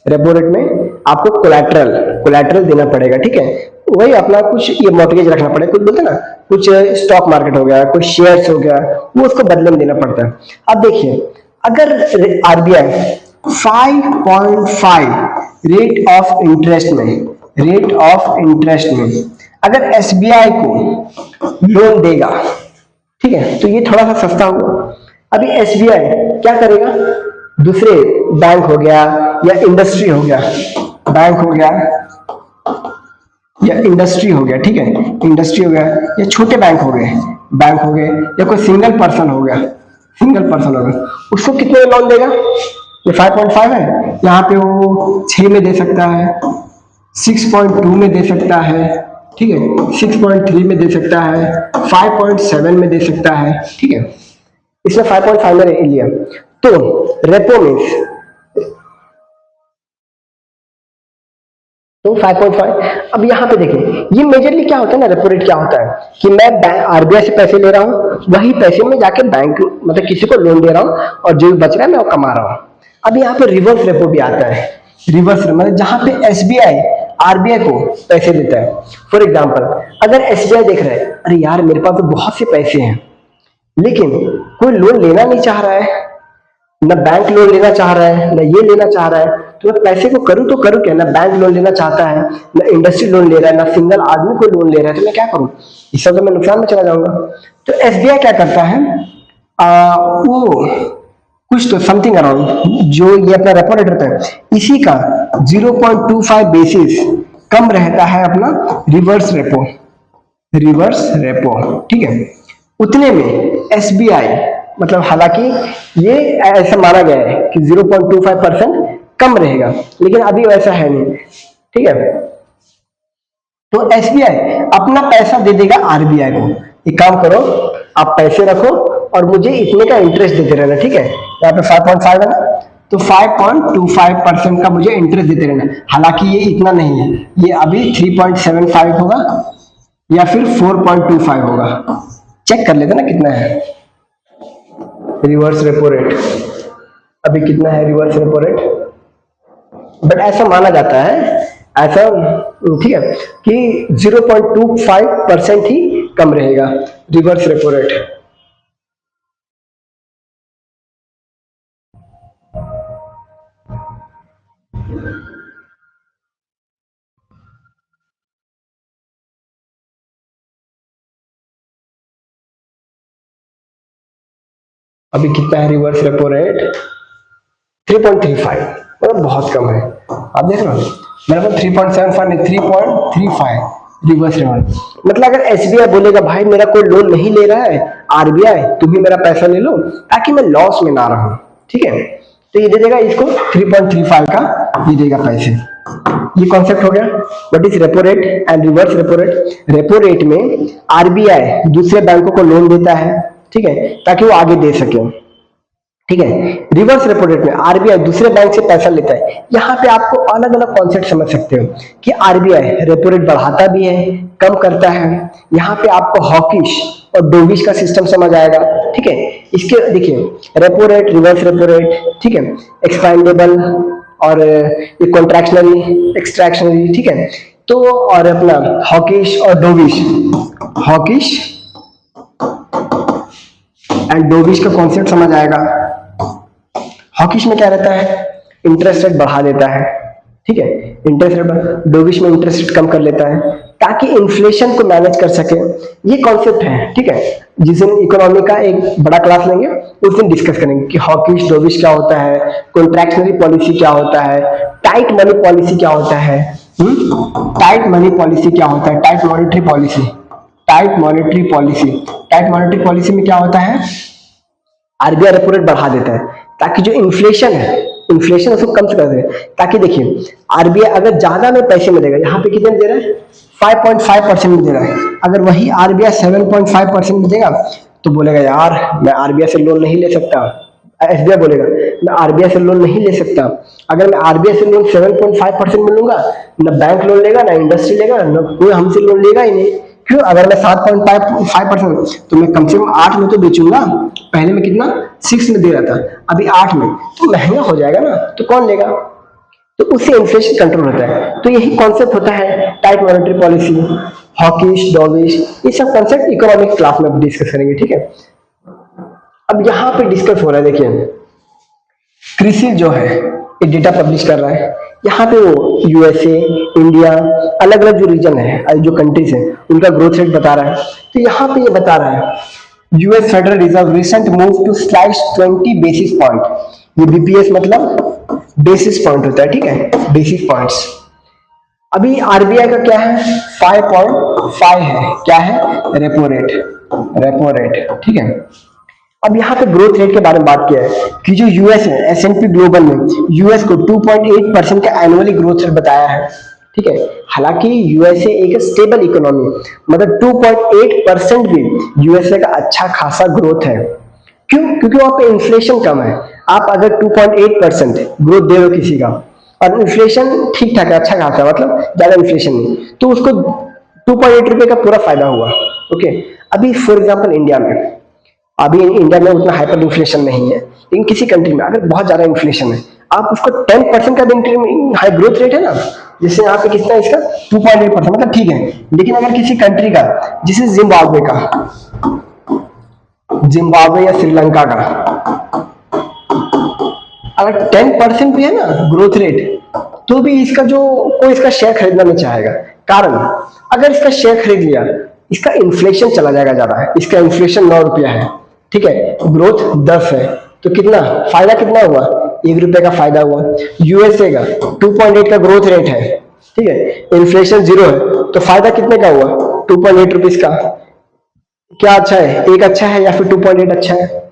रेपो रेट में आपको कोलैटरल देना पड़ेगा, ठीक है, वही अपना कुछ ये मॉर्गेज रखना पड़ेगा, कुछ बोलते हैं ना, कुछ स्टॉक मार्केट हो गया, कुछ शेयर्स हो गया, वो उसको बदले में देना पड़ता है। अब देखिए, अगर आरबीआई 5.5 रेट ऑफ इंटरेस्ट में अगर एसबीआई को लोन देगा, ठीक है, तो ये थोड़ा सा सस्ता होगा। अभी एसबीआई क्या करेगा, दूसरे बैंक हो गया या इंडस्ट्री हो गया, बैंक हो गया या इंडस्ट्री हो गया, ठीक है, इंडस्ट्री हो गया या छोटे बैंक हो गए या कोई सिंगल पर्सन हो गया, उसको कितने में लोन देगा, ये 5.5 है, यहाँ पे वो 6 में दे सकता है, 6.2 में दे सकता है, ठीक है, 6.3 में दे सकता है, 5.7 में दे सकता है, ठीक है, इसमें 5.5 में लिया। तो रेपो मीन्स तो 5.5। अब यहाँ पे देखिए, ये मेजरली क्या होता है ना, रेपो रेट क्या होता है कि मैं आरबीआई से पैसे ले रहा हूँ, वही पैसे में जाके बैंक मतलब किसी को लोन दे रहा हूँ और जो बच रहा है मैं वो कमा रहा हूँ। अब यहाँ पे रिवर्स रेपो भी आता है, रिवर्स मतलब जहां पे एसबीआई आरबीआई को पैसे देता है। फॉर एग्जांपल, अगर एसबीआई देख रहा है, अरे यार मेरे पास तो बहुत से पैसे हैं लेकिन कोई लोन लेना नहीं चाह रहा है, ना बैंक लोन लेना चाह रहा है, ना ये लेना चाह रहा है, तो मैं पैसे को करूँ तो करूँ क्या, ना बैंक लोन लेना चाहता है, ना इंडस्ट्री लोन ले रहा है, ना सिंगल आदमी को लोन ले रहा है, तो मैं क्या करूँ, इस सब तो मैं नुकसान में चला जाऊंगा। तो एसबीआई क्या करता है, वो कुछ तो समथिंग अराउंड जो ये अपना रेपो रेट रहता है इसी का 0.25 बेसिस कम रहता है अपना रिवर्स रेपो, ठीक है, उतने में एसबीआई मतलब हालांकि ये ऐसा माना गया है कि 0.25% कम रहेगा, लेकिन अभी वैसा है नहीं, ठीक है। तो एसबीआई अपना पैसा दे देगा आरबीआई को, एक काम करो आप पैसे रखो और मुझे इतने का इंटरेस्ट देते रहना, ठीक है, यहाँ पे 5.5 है ना, तो 5.25% का मुझे इंटरेस्ट देते रहना। हालांकि ये इतना नहीं है, ये अभी 3.75 होगा या फिर 4.25 होगा, चेक कर लेते ना कितना है रिवर्स रेपो रेट, अभी कितना है रिवर्स रेपो रेट, बट ऐसा माना जाता है, ऐसा ठीक है कि 0.25% ही कम रहेगा रिवर्स रेपो रेट। अभी कितना है रिवर्स रेपो रेट, 3.35, मतलब बहुत कम है। आप देख रहे हो मेरे पास 3.75 नहीं 3.35 रिवर्स रेपो। मतलब अगर एसबीआई बोलेगा भाई मेरा कोई लोन नहीं ले रहा है, आरबीआई तुम ही मेरा पैसा ले लो ताकि मैं लॉस में ना रहूं, ठीक है, तो ये दे देगा इसको 3.35 का ये देगा पैसे। ये कॉन्सेप्ट हो गया what is repo rate and reverse repo rate. Repo rate में आरबीआई दूसरे बैंकों को लोन देता है, ठीक है, ताकि वो आगे दे सके, ठीक है। रिवर्स रेपो रेट में आरबीआई दूसरे बैंक से पैसा लेता है। यहाँ पे आपको अलग अलग कॉन्सेप्ट समझ सकते हो कि आरबीआई रेपो रेट बढ़ाता भी है, कम करता है। यहाँ पे आपको हॉकिश और डोविश का सिस्टम समझ आएगा, ठीक है। इसके देखिए repo rate, reverse repo rate, ठीक है, एक्सपेंडेबल और ये कॉन्ट्रैक्शनरी, एक्सट्रैक्शनरी, ठीक है। तो और अपना हॉकिश और डोविश, हॉकिश एंड डोविश का कॉन्सेप्ट समझ आएगा। हॉकिश में क्या रहता है, इंटरेस्ट रेट बढ़ा देता है, ठीक है, इंटरेस्ट रेट, डोविश में इंटरेस्ट रेट कम कर लेता है ताकि इन्फ्लेशन को मैनेज कर सके। ये कॉन्सेप्ट है, ठीक है। जिस दिन इकोनॉमी का एक बड़ा क्लास लेंगे उस दिन डिस्कस करेंगे कि हॉकिश डोविश क्या होता है, कॉन्ट्रैक्शनरी पॉलिसी क्या होता है, टाइट मनी पॉलिसी क्या होता है, टाइट मनी पॉलिसी क्या होता है, tight monetary policy, tight monetary policy. Tight monetary policy में क्या होता है, आरबीआई रेपो रेट बढ़ा देता है ताकि जो इन्फ्लेशन है, इन्फ्लेशन उसको कम कर दे। ताकि देखिए आरबीआई अगर ज्यादा में पैसे में देगा, यहाँ पे कितने में दे रहा है 5.5% में दे रहा है, अगर वही आरबीआई 7.5% में देगा तो बोलेगा यार मैं आरबीआई से लोन नहीं ले सकता, एसबीआई बोलेगा मैं आरबीआई से लोन नहीं ले सकता। अगर मैं आरबीआई से लोन 7.5% में लूंगा, ना बैंक लोन लेगा, ना इंडस्ट्री लेगा, ना कोई हमसे लोन लेगा ही नहीं। क्यों? अगर मैं 7.5% तो मैं कम से कम 8 में तो बेचूंगा। पहले मैं कितना 6 में दे रहा था, अभी 8 में, तो महंगा हो जाएगा ना, तो कौन लेगा? तो उससे इन्फ्लेशन कंट्रोल होता है। तो यही कॉन्सेप्ट होता है टाइट मॉनेटरी पॉलिसी, हॉकिश, डॉविश, ये सब कॉन्सेप्ट इकोनॉमिक क्लास में डिस्कस करेंगे, ठीक है। अब यहाँ पे डिस्कस हो रहा है, देखिए कृषि जो है ये डेटा पब्लिश कर रहा है। यहाँ पे वो यूएसए, इंडिया, अलग अलग जो रीजन है, जो कंट्रीज है, उनका ग्रोथ रेट बता रहा है। तो यहाँ पे ये बता रहा है US Federal Reserve recent move to slide 20 basis point. ये बीपीएस मतलब बेसिस पॉइंट होता है, ठीक है, बेसिस पॉइंट्स। अभी आरबीआई का क्या है? 5.5 है। क्या है? रेपो रेट, रेपो रेट, ठीक है। अब यहाँ पे ग्रोथ रेट के बारे में बात किया है कि जो यूएस है, एस&पी ग्लोबल में यूएस को 2.8% का एनुअली ग्रोथ रेट बताया है, ठीक है। हालांकि यूएसए एक स्टेबल इकोनॉमी, मतलब 2.8% भी यूएसए का अच्छा खासा ग्रोथ है। क्यों? क्योंकि वहां पे इन्फ्लेशन कम है। आप अगर 2.8% ग्रोथ दे रहे हो किसी का, और इन्फ्लेशन ठीक ठाक है, अच्छा खासा, मतलब ज्यादा इन्फ्लेशन नहीं, तो उसको 2.8 रुपए का पूरा फायदा हुआ। ओके। अभी फॉर एग्जाम्पल इंडिया में, अभी इंडिया में उतना हाइपर इन्फ्लेशन नहीं है, लेकिन किसी कंट्री में अगर बहुत ज्यादा इन्फ्लेशन है, आप उसको 10% का हाई ग्रोथ रेट है ना, जैसे यहाँ पे कितना है इसका 2.8%, मतलब ठीक है। लेकिन अगर किसी कंट्री का, जैसे जिम्बाब्वे का, जिम्बाब्वे या श्रीलंका का अगर 10% भी है ना ग्रोथ रेट, तो भी इसका जो कोई इसका शेयर खरीदना नहीं चाहेगा। कारण, अगर इसका शेयर खरीद लिया, इसका इन्फ्लेशन चला जाएगा ज्यादा, इसका इन्फ्लेशन 9 रुपया है, ठीक है, ग्रोथ 10 है, तो कितना फायदा, कितना हुआ? 1 रुपए का फायदा हुआ। यूएसए का 2.8 का ग्रोथ रेट है, ठीक है, इन्फ्लेशन 0 है, तो फायदा कितने का हुआ? 2.8 रुपीज का। क्या अच्छा है? 1 अच्छा है या फिर 2.8 अच्छा है?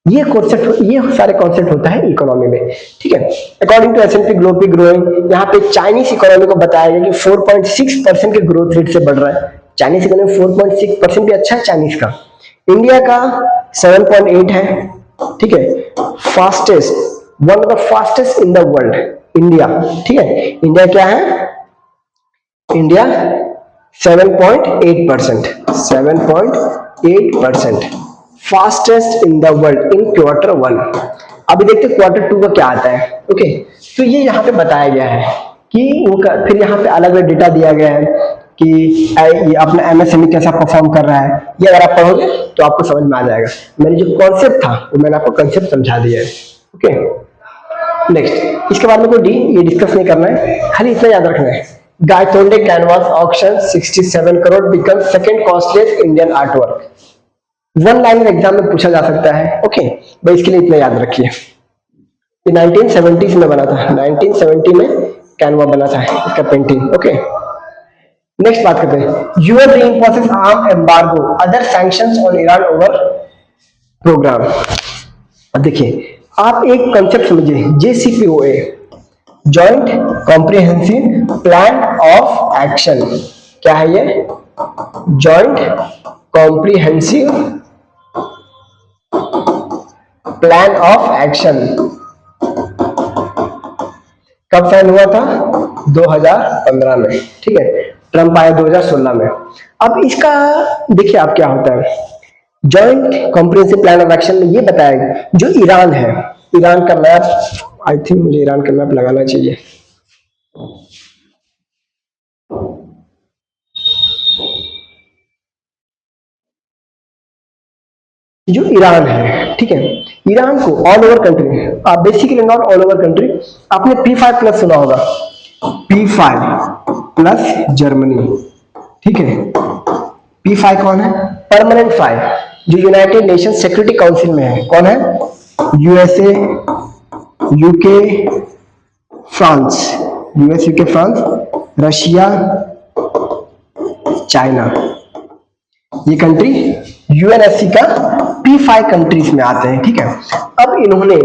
ये कॉन्सेप्ट, ये सारे कॉन्सेप्ट होता है इकोनॉमी में, ठीक है। अकॉर्डिंग टू एस&पी ग्लोबल ग्रोइंग, यहाँ पे चाइनीज इकोनॉमी को बताया गया कि 4.6% के ग्रोथ रेट से बढ़ रहा है। चाइनीज इकोनॉमी 4.6% भी अच्छा है चाइनीज का। इंडिया का 7.8 है, ठीक है, fastest, one of the fastest in the world India, ठीक है। इंडिया क्या है? India 7.8%, 7.8% fastest in the world in Q1। अभी देखते हैं Q2 का क्या आता है। ओके, तो ये यहाँ पे बताया गया है कि फिर यहाँ पे अलग अलग डेटा दिया गया है कि ये अपना एमएसएमई कैसा परफॉर्म कर रहा है। ये अगर आप पढ़ोगे तो आपको समझ में आ जाएगा। मैंने जो कॉन्सेप्ट था वो मैंने आपको कॉन्सेप्ट समझा दिया है। ओके, नेक्स्ट, इसके बाद में कोई ये डिस्कस नहीं करना है, खाली इतना याद रखना है, Gaitonde canvas auction 67 crore become second costliest Indian art work. One liner exam में पूछा जा सकता है। ओके भाई, इसके लिए इतना याद रखिए, ये 1970s में बना था, 1970 में कैनवा बना था इसका पेंटिंग। ओके, नेक्स्ट बात करते हैं, US reinforces arm embargo other sanctions on Iran over program. अब देखिए, आप एक कंसेप्ट समझिए, JCPOA, joint comprehensive plan of action. क्या है ये? Joint comprehensive plan of action. कब साइन हुआ था? 2015 में, ठीक है। ट्रंप आया 2016 में। अब इसका देखिए आप क्या होता है, joint comprehensive plan of action में ये बताया जो ईरान है, ईरान का मैप, आई थिंक मुझे ईरान का मैप लगाना चाहिए। जो ईरान है, ठीक है, ईरान को all over country, basically not all over country, आपने P5+ सुना होगा, P5+ जर्मनी, ठीक है। P5 कौन है? परमानेंट 5, जो यूनाइटेड नेशन सिक्योरिटी काउंसिल में है। कौन है? USA, UK, France, US, UK, France, Russia, China, ये कंट्री यूएनएससी का P5 कंट्रीज में आते हैं, ठीक है। अब इन्होंने,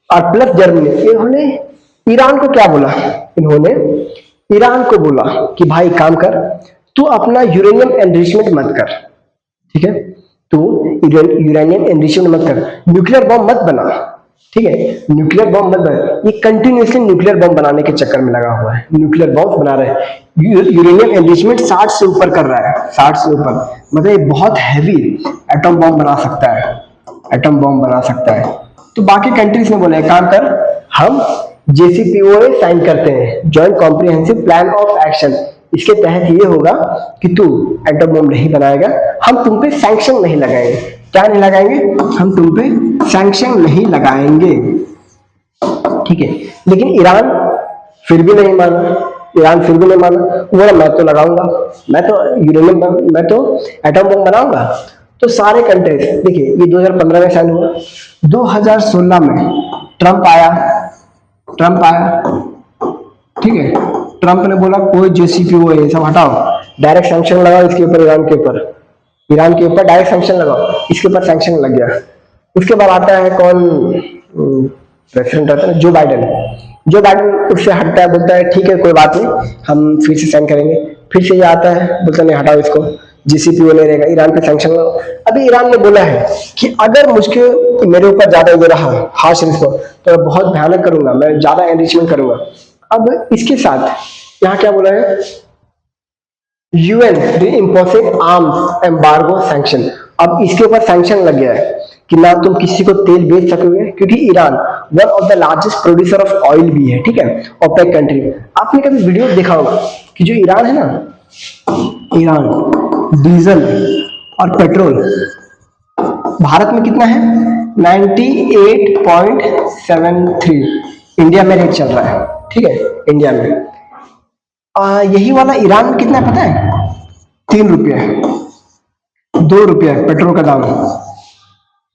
और प्लस जर्मनी, इन्होंने ईरान को क्या बोला? इन्होंने ईरान को बोला कि भाई काम कर, तू अपना यूरेनियम एनरिचमेंट मत कर, ठीक है, तो यूरेनियम एनरिचमेंट मत कर, न्यूक्लियर बॉम्ब मत बना, ठीक है, न्यूक्लियर बॉम्ब मत बना। ये कंटिन्यूअसली न्यूक्लियर बॉम्ब बनाने के चक्कर में लगा हुआ है, न्यूक्लियर बॉम्ब बना रहा है। यूरेनियम एनरिचमेंट 60 से ऊपर कर रहा है, 60 से ऊपर, मतलब ये बहुत हैवी एटम बॉम्ब बना सकता है, एटम बॉम्ब बना सकता है। तो बाकी कंट्रीज ने बोला काम कर, हम JCPOA साइन करते हैं, joint comprehensive plan of action. इसके तहत ये होगा कि तू एटम बम नहीं बनाएगा, हम तुम पे सैंक्शन नहीं लगाएंगे। क्या नहीं लगाएंगे? हम तुम पे सैंक्शन नहीं लगाएंगे, ठीक है। लेकिन ईरान फिर भी नहीं माना, ईरान फिर भी नहीं माना, बोला मैं तो लगाऊंगा, मैं तो यूरेनियम बम, मैं तो एटम बम बनाऊंगा। तो सारे कंट्रीज, देखिए ये 2015 में साइन हुआ, 2016 में ट्रंप आया, ठीक है। ट्रंप ने बोला कोई JCPOA सब हटाओ, डायरेक्ट सैंक्शन लगाओ इसके ऊपर, ईरान के ऊपर डायरेक्ट सैंक्शन लगाओ, इसके ऊपर सैंक्शन लग गया। उसके बाद आता है कौन प्रेसिडेंट रहता है, जो बाइडेन उससे हटता है, बोलता है ठीक है कोई बात नहीं, हम फिर से साइन करेंगे। फिर से ये आता है, बोलता नहीं हटाओ इसको, JCPOA नहीं रहेगा, ईरान पे सैंक्शन लगाओ। अभी ईरान ने बोला है कि अगर मेरे ऊपर ज्यादा ये रहा हार्श रिस्पॉन्स तो मैं बहुत भयानक करूंगा, मैं ज्यादा एनरिचमेंट करूंगा। अब इसके साथ यहाँ क्या बोला है, UN reinforcing arms embargo sanction. अब इसके ऊपर सैंक्शन लग गया है कि ना तुम किसी को तेल बेच सकोगे, क्योंकि Iran one of the largest producer of oil भी है, ठीक है, ओपेक कंट्री। आपने कभी वीडियो देखा होगा कि जो ईरान है ना, ईरान डीजल और पेट्रोल भारत में कितना है, 98.73 इंडिया में रेट चल रहा है, ठीक है, इंडिया में। यही वाला ईरान में कितना पता है, 3 रुपये, 2 रुपये पेट्रोल का दाम,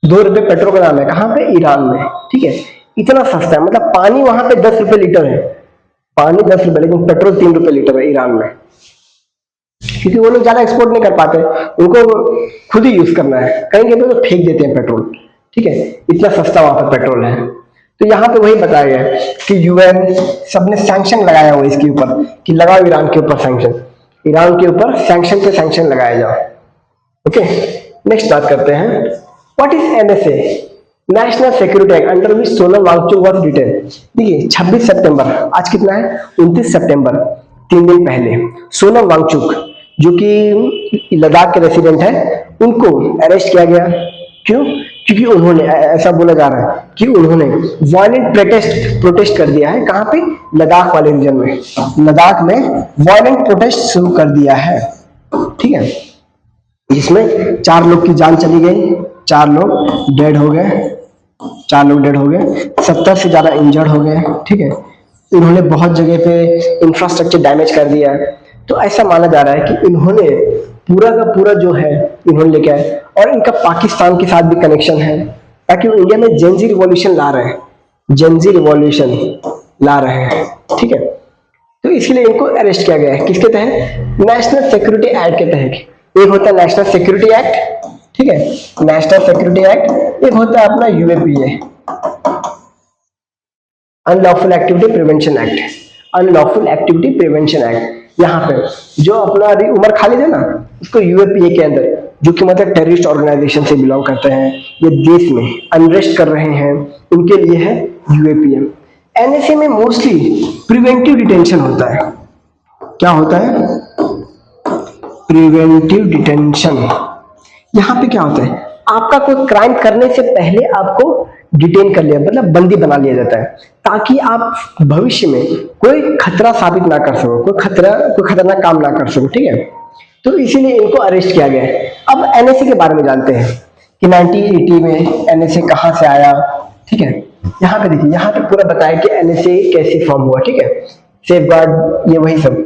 2 रुपये पेट्रोल का दाम है। कहाँ पे? ईरान में, ठीक है। इतना सस्ता है, मतलब पानी वहां पे 10 रुपये लीटर है, पानी 10 रुपये, लेकिन पेट्रोल 3 रुपये लीटर है ईरान में, क्योंकि वो लोग ज्यादा एक्सपोर्ट नहीं कर पाते, उनको खुद ही यूज करना है, कहीं कहीं पे तो फेंक देते हैं पेट्रोल, ठीक है, इतना सस्ता वहां पे पेट्रोल है। तो यहाँ पे वही बताया गया है कि UN सबने सैंक्शन लगाया हुआ इसके ऊपर कि लगाओ ईरान के ऊपर सैंक्शन, ईरान के ऊपर सैंक्शन पे सैंक्शन लगाया जाओ। ओके, नेक्स्ट बात करते हैं, what is NSA, National Security Act, under which Sonam Wangchuk was detain. देखिए 26 सितंबर, आज कितना है, 29 सितंबर, 3 दिन पहले सोनम वांगचुक जो कि लद्दाख के रेसिडेंट है, उनको अरेस्ट किया गया। क्यों? क्योंकि उन्होंने, ऐसा बोला जा रहा है कि उन्होंने वायलेंट प्रोटेस्ट कर दिया है। कहां पे? लद्दाख वाले रीजन में, लद्दाख में वायलेंट प्रोटेस्ट शुरू कर दिया है, ठीक है, जिसमें 4 लोग की जान चली गई, 4 लोग डेड हो गए, 70 से ज्यादा इंजर्ड हो गए, ठीक है। इन्होंने बहुत जगह पे इंफ्रास्ट्रक्चर डैमेज कर दिया है। तो ऐसा माना जा रहा है कि इन्होंने पूरा का पूरा जो है इन्होंने लेके आए, और इनका पाकिस्तान के साथ भी कनेक्शन है, ताकि वो इंडिया में जेनजी रिवॉल्यूशन ला रहे हैं, ठीक है। तो इसलिए इनको अरेस्ट किया गया है, किसके तहत? नेशनल सिक्योरिटी एक्ट के तहत। एक होता है नेशनल सिक्योरिटी एक्ट, ठीक है, नेशनल सिक्योरिटी एक्ट, एक होता है अपना UAPA, unlawful activity prevention act. यहाँ पे जो अपना उमर खालिद है ना, उसको UAPA के अंदर, जो कि मतलब टेररिस्ट ऑर्गेनाइजेशन से बिलोंग करते हैं, ये देश में अनरेस्ट कर रहे हैं, उनके लिए है UAPA। NSA में मोस्टली प्रिवेंटिव डिटेंशन होता है। क्या होता है? Preventive detention. यहाँ पे क्या होता है, आपका कोई क्राइम करने से पहले आपको डिटेन कर लिया, मतलब बंदी बना लिया जाता है, ताकि आप भविष्य में कोई खतरा साबित ना कर सको, कोई खतरनाक काम ना कर सको, ठीक है। तो इसीलिए इनको अरेस्ट किया गया है। अब NSA के बारे में जानते हैं कि 1980 में NSA कहाँ से आया, ठीक है। यहाँ पे देखिए, यहाँ पे पूरा बताया कि NSA कैसे फॉर्म हुआ, ठीक है, सेफगार्ड, ये वही सब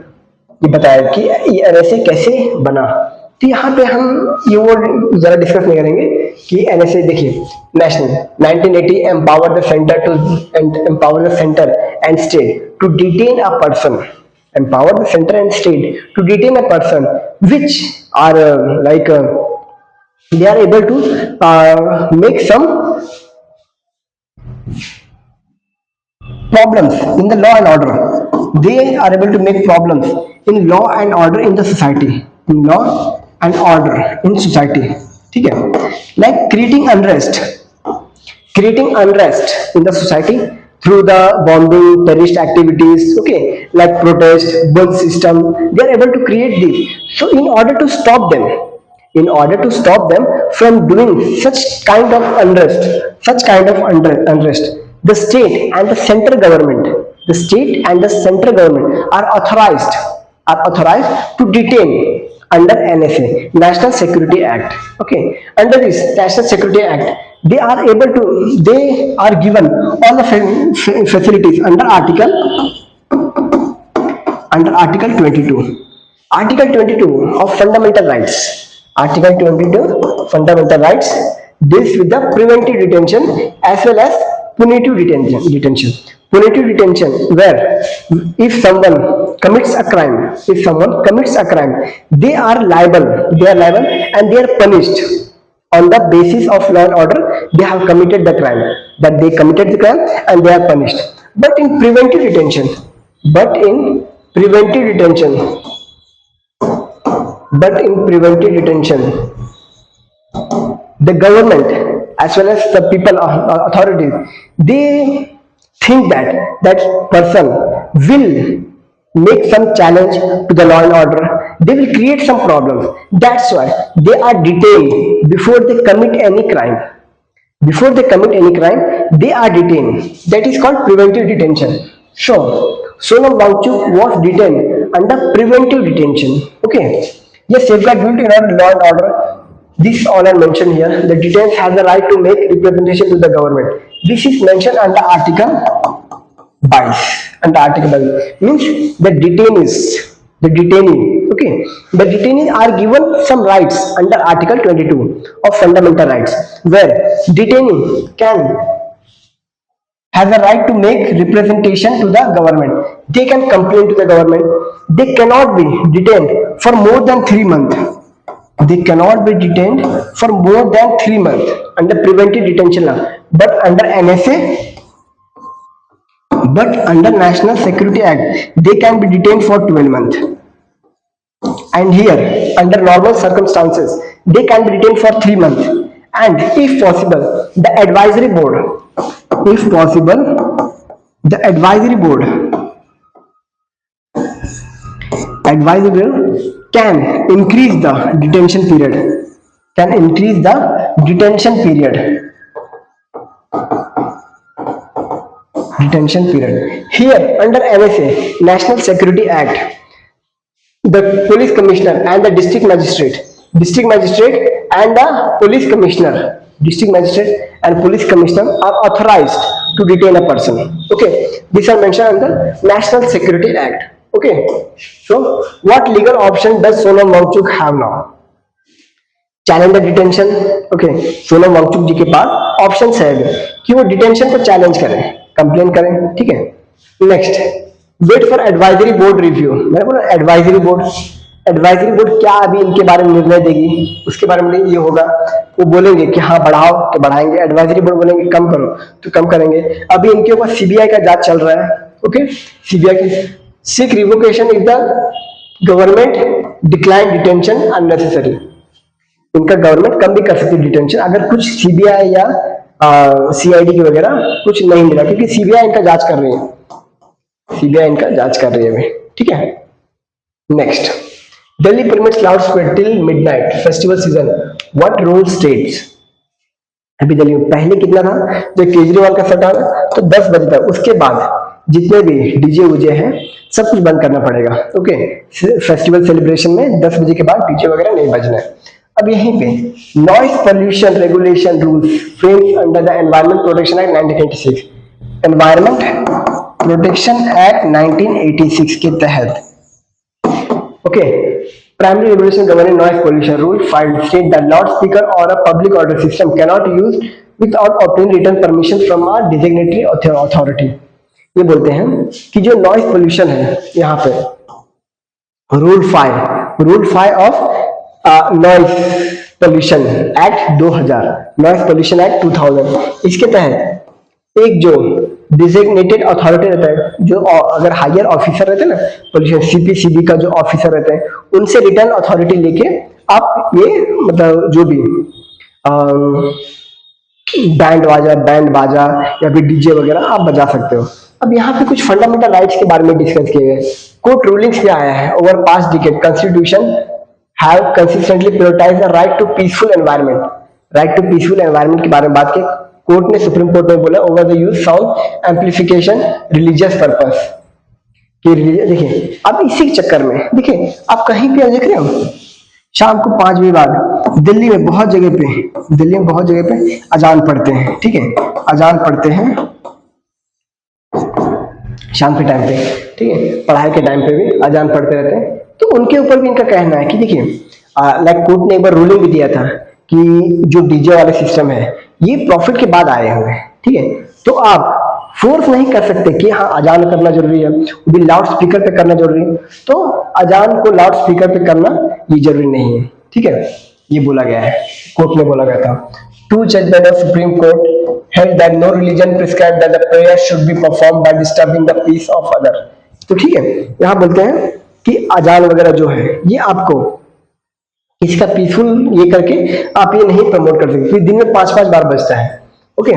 ये बताया कि ये NSA कैसे बना। तो यहाँ पे हम ये वो जरा डिस्कस नहीं करेंगे कि NSA, देखिए, national 1980 empower the centre and state to detain a person, empower the center and state to detain a person which are they are able to make some problems in the law and order. They are able to make problems in law and order in the society, in law and order in society, ठीक है, like creating unrest in the society through the bombing, terrorist activities, okay, like protest, bulk system, they are able to create this. So in order to stop them from doing such kind of unrest, the state and the central government are authorized to detain under NSA, National Security Act. Okay, under this National Security Act, they are given all the facilities under Article 22. Article 22 of Fundamental Rights. Article 22 Fundamental Rights deals with the preventive detention as well as punitive detention. Punitive detention, where if someone commits a crime, they are liable and they are punished on the basis of law and order. They have committed the crime, and they are punished. But in preventive detention, the government as well as the people authorities, they think that that person will make some challenge to the law and order, they will create some problems. That's why they are detained before they commit any crime. They are detained. That is called preventive detention. So Sonam Wangchuk was detained under preventive detention. Okay, yes, safeguard guilt in our law and order. This all are mentioned here. The detained has the right to make representation to the government. This is mentioned under Article 22. Means the detainees are given some rights under Article 22 of Fundamental Rights, where detainee has a right to make representation to the government. They can complain to the government. They cannot be detained for more than 3 months. Under preventive detention law. But under National Security Act, they can be detained for 12 months. And here, under normal circumstances, they can be detained for 3 months. And if possible, the advisory board can increase the detention period. Here, under NSA, National Security Act, the police commissioner and the district magistrate and the police commissioner are authorized to detain a person. Okay, these are mentioned under National Security Act. Okay, so what legal option does Sonam Wangchuk have now? Challenge the detention. Okay, Sonam Wangchuk ji के पास option है कि वो detention को challenge करें, complain करें. ठीक है. Next, wait for advisory board review. मैंने बोला एडवाइजरी बोर्ड क्या अभी इनके बारे में निर्णय देगी, उसके बारे में ये होगा. वो बोलेंगे कि हाँ बढ़ाओ तो बढ़ाएंगे, एडवाइजरी बोर्ड बोलेंगे कम करो तो कम करेंगे. अभी इनके ऊपर सीबीआई का जांच चल रहा है. ओके, सीबीआई की seek revocation if the government decline detention unnecessary. इनका गवर्नमेंट कम भी कर सकती है डिटेंशन अगर कुछ सीबीआई या सीआईडी की वगैरह कुछ नहीं मिला, क्योंकि सीबीआई इनका जांच कर रही है. ठीक है. Next, Delhi permits loud speaker till midnight festival season. What rule states? अभी दिल्ली में पहले कितना था, जो केजरीवाल का सरकार तो 10 बजे तक, उसके बाद जितने भी डीजे उजे हैं सब कुछ बंद करना पड़ेगा. ओके, फेस्टिवल सेलिब्रेशन में 10 बजे के बाद डीजे वगैरह नहीं बजना है. अब यहीं पे noise pollution regulation rules frames under the environment protection act 1986. Environment protection act 1986 के तहत okay, primary regulation governing noise pollution rule 5 state the loud speaker और a public order system cannot use without obtaining written permission from a designatory authority. ये बोलते हैं कि जो noise pollution है यहाँ पे rule 5 of noise pollution act 2000, noise pollution act 2000, इसके तहत एक जो डिजिग्नेटेड अथॉरिटी रहता है, जो अगर हायर ऑफिसर रहते हैं ना पोल्यूशन सीपीसीबी का जो ऑफिसर रहते हैं, उनसे रिटर्न अथॉरिटी लेके आप ये मतलब जो भी बैंड बाजा या फिर डीजे वगैरह आप बजा सकते हो। अब यहाँ पे कुछ फंडामेंटल राइट्स के बारे में डिस्कस किए गए। कोर्ट रूलिंग्स क्या आया है? Over past decade constitution have consistently prioritise the right to peaceful environment. Right to peaceful environment के बारे में बात की कोर्ट ने, सुप्रीम कोर्ट ने बोला over the use sound amplification religious purpose कि देखिए अब इसी के चक्कर में देखिए आप कहीं पे देख रहे हो शाम को 5 बजे बाद दिल्ली में बहुत जगह पे अजान पढ़ते हैं, ठीक है, अजान पढ़ते हैं शाम के टाइम पे, ठीक है, पढ़ाई के टाइम पे भी अजान पढ़ते रहते हैं। तो उनके ऊपर भी इनका कहना है कि देखिए लाइक कोर्ट ने एक बार रूलिंग भी दिया था कि जो डीजे वाले सिस्टम है ये प्रॉफिट के बाद आए हुए हैं, ठीक है, तो आप फोर्स नहीं कर सकते कि हाँ अजान करना जरूरी है, वो भी लाउड स्पीकर पे करना जरूरी है, तो अजान को लाउड स्पीकर पे करना ये जरूरी नहीं है, ठीक है, ये बोला गया है, कोर्ट ने बोला गया था। Two judgment of Supreme Court held that no religion prescribed that the prayer should be performed by disturbing the peace of other। तो ठीक है, यहाँ बोलते हैं कि अजान वगैरह जो है ये आपको इसका पीसफुल ये करके आप ये नहीं प्रमोट कर सकते, दिन में 5-5 बार बजता है। Okay,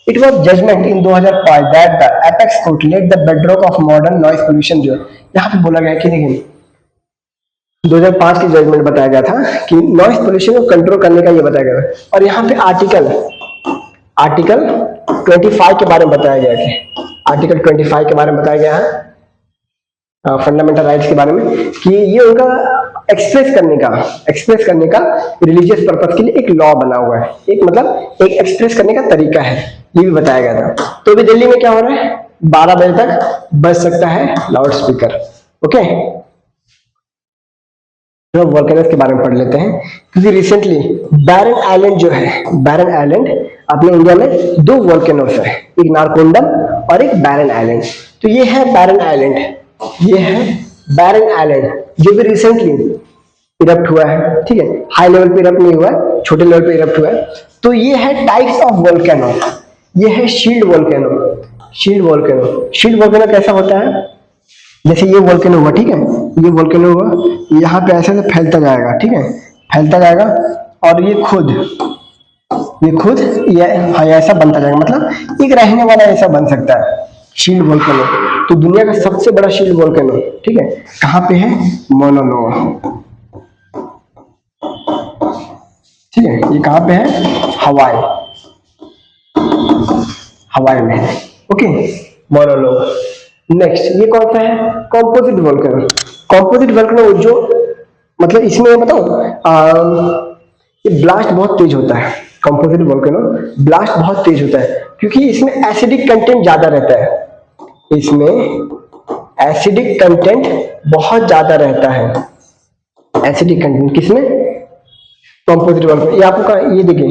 it was judgment in 2005 that the apex court let the bedrock of modern noise pollution. जो यहाँ पे बोला गया कि देखिए 2005 की जजमेंट बताया गया था कि नॉइज पोल्यूशन को कंट्रोल करने का ये बताया गया था। और यहाँ पे आर्टिकल 25 के बारे में बताया गया है, आर्टिकल 25 के बारे में बताया गया है फंडामेंटल राइट्स के बारे में कि ये उनका एक्सप्रेस करने का रिलीजियस पर्पस के लिए एक लॉ बना हुआ है, एक मतलब एक एक्सप्रेस करने का तरीका है, ये भी बताया गया था। तो अभी दिल्ली में क्या हो रहा है, 12 बजे तक बज सकता है लाउड स्पीकर। ओके, वोल्केनोस के बारे में पढ़ लेते हैं क्योंकि रिसेंटली बैरन आइलैंड जो है, बैरन आइलैंड अपने इंडिया में 2 वोल्केनोस है, एक नारकोंडम और एक बैरन आइलैंड। तो ये है बैरन आइलैंड, ये है बैरन आइलैंड जो भी रिसेंटली इरप्ट हुआ है, ठीक है, हाई लेवल पे इरप्ट नहीं हुआ है, छोटे लेवल पे इरप्ट हुआ है। तो ये है टाइप्स ऑफ वोल्केनो, ये है शील्ड वोल्केनो कैसा होता है, जैसे ये वोल्केनो हुआ, ठीक है, ये वोल्केनो हुआ, यहाँ पे ऐसे फैलता जाएगा, ठीक है, फैलता जाएगा और ये खुद ये ऐसा बनता जाएगा, मतलब एक रहने वाला ऐसा बन सकता है शील्ड वोल्केनो। तो दुनिया का सबसे बड़ा शील्ड वोल्केनो, ठीक है, कहाँ पे है, मोना लोआ, ठीक है, ये कहाँ पे है, हवाई में है। ओके, मोना लोआ। नेक्स्ट ये कौन सा है, कॉम्पोजिट वोल्केनो जो मतलब इसमें बताओ ये ब्लास्ट बहुत तेज होता है, कंपोजिट वोल्केनो ब्लास्ट बहुत तेज होता है क्योंकि इसमें एसिडिक कंटेंट ज्यादा रहता है, इसमें एसिडिक कंटेंट बहुत ज्यादा रहता है, एसिडिक कंटेंट किसमें, कंपोजिट वोल्केनो। ये आपको ये देखिए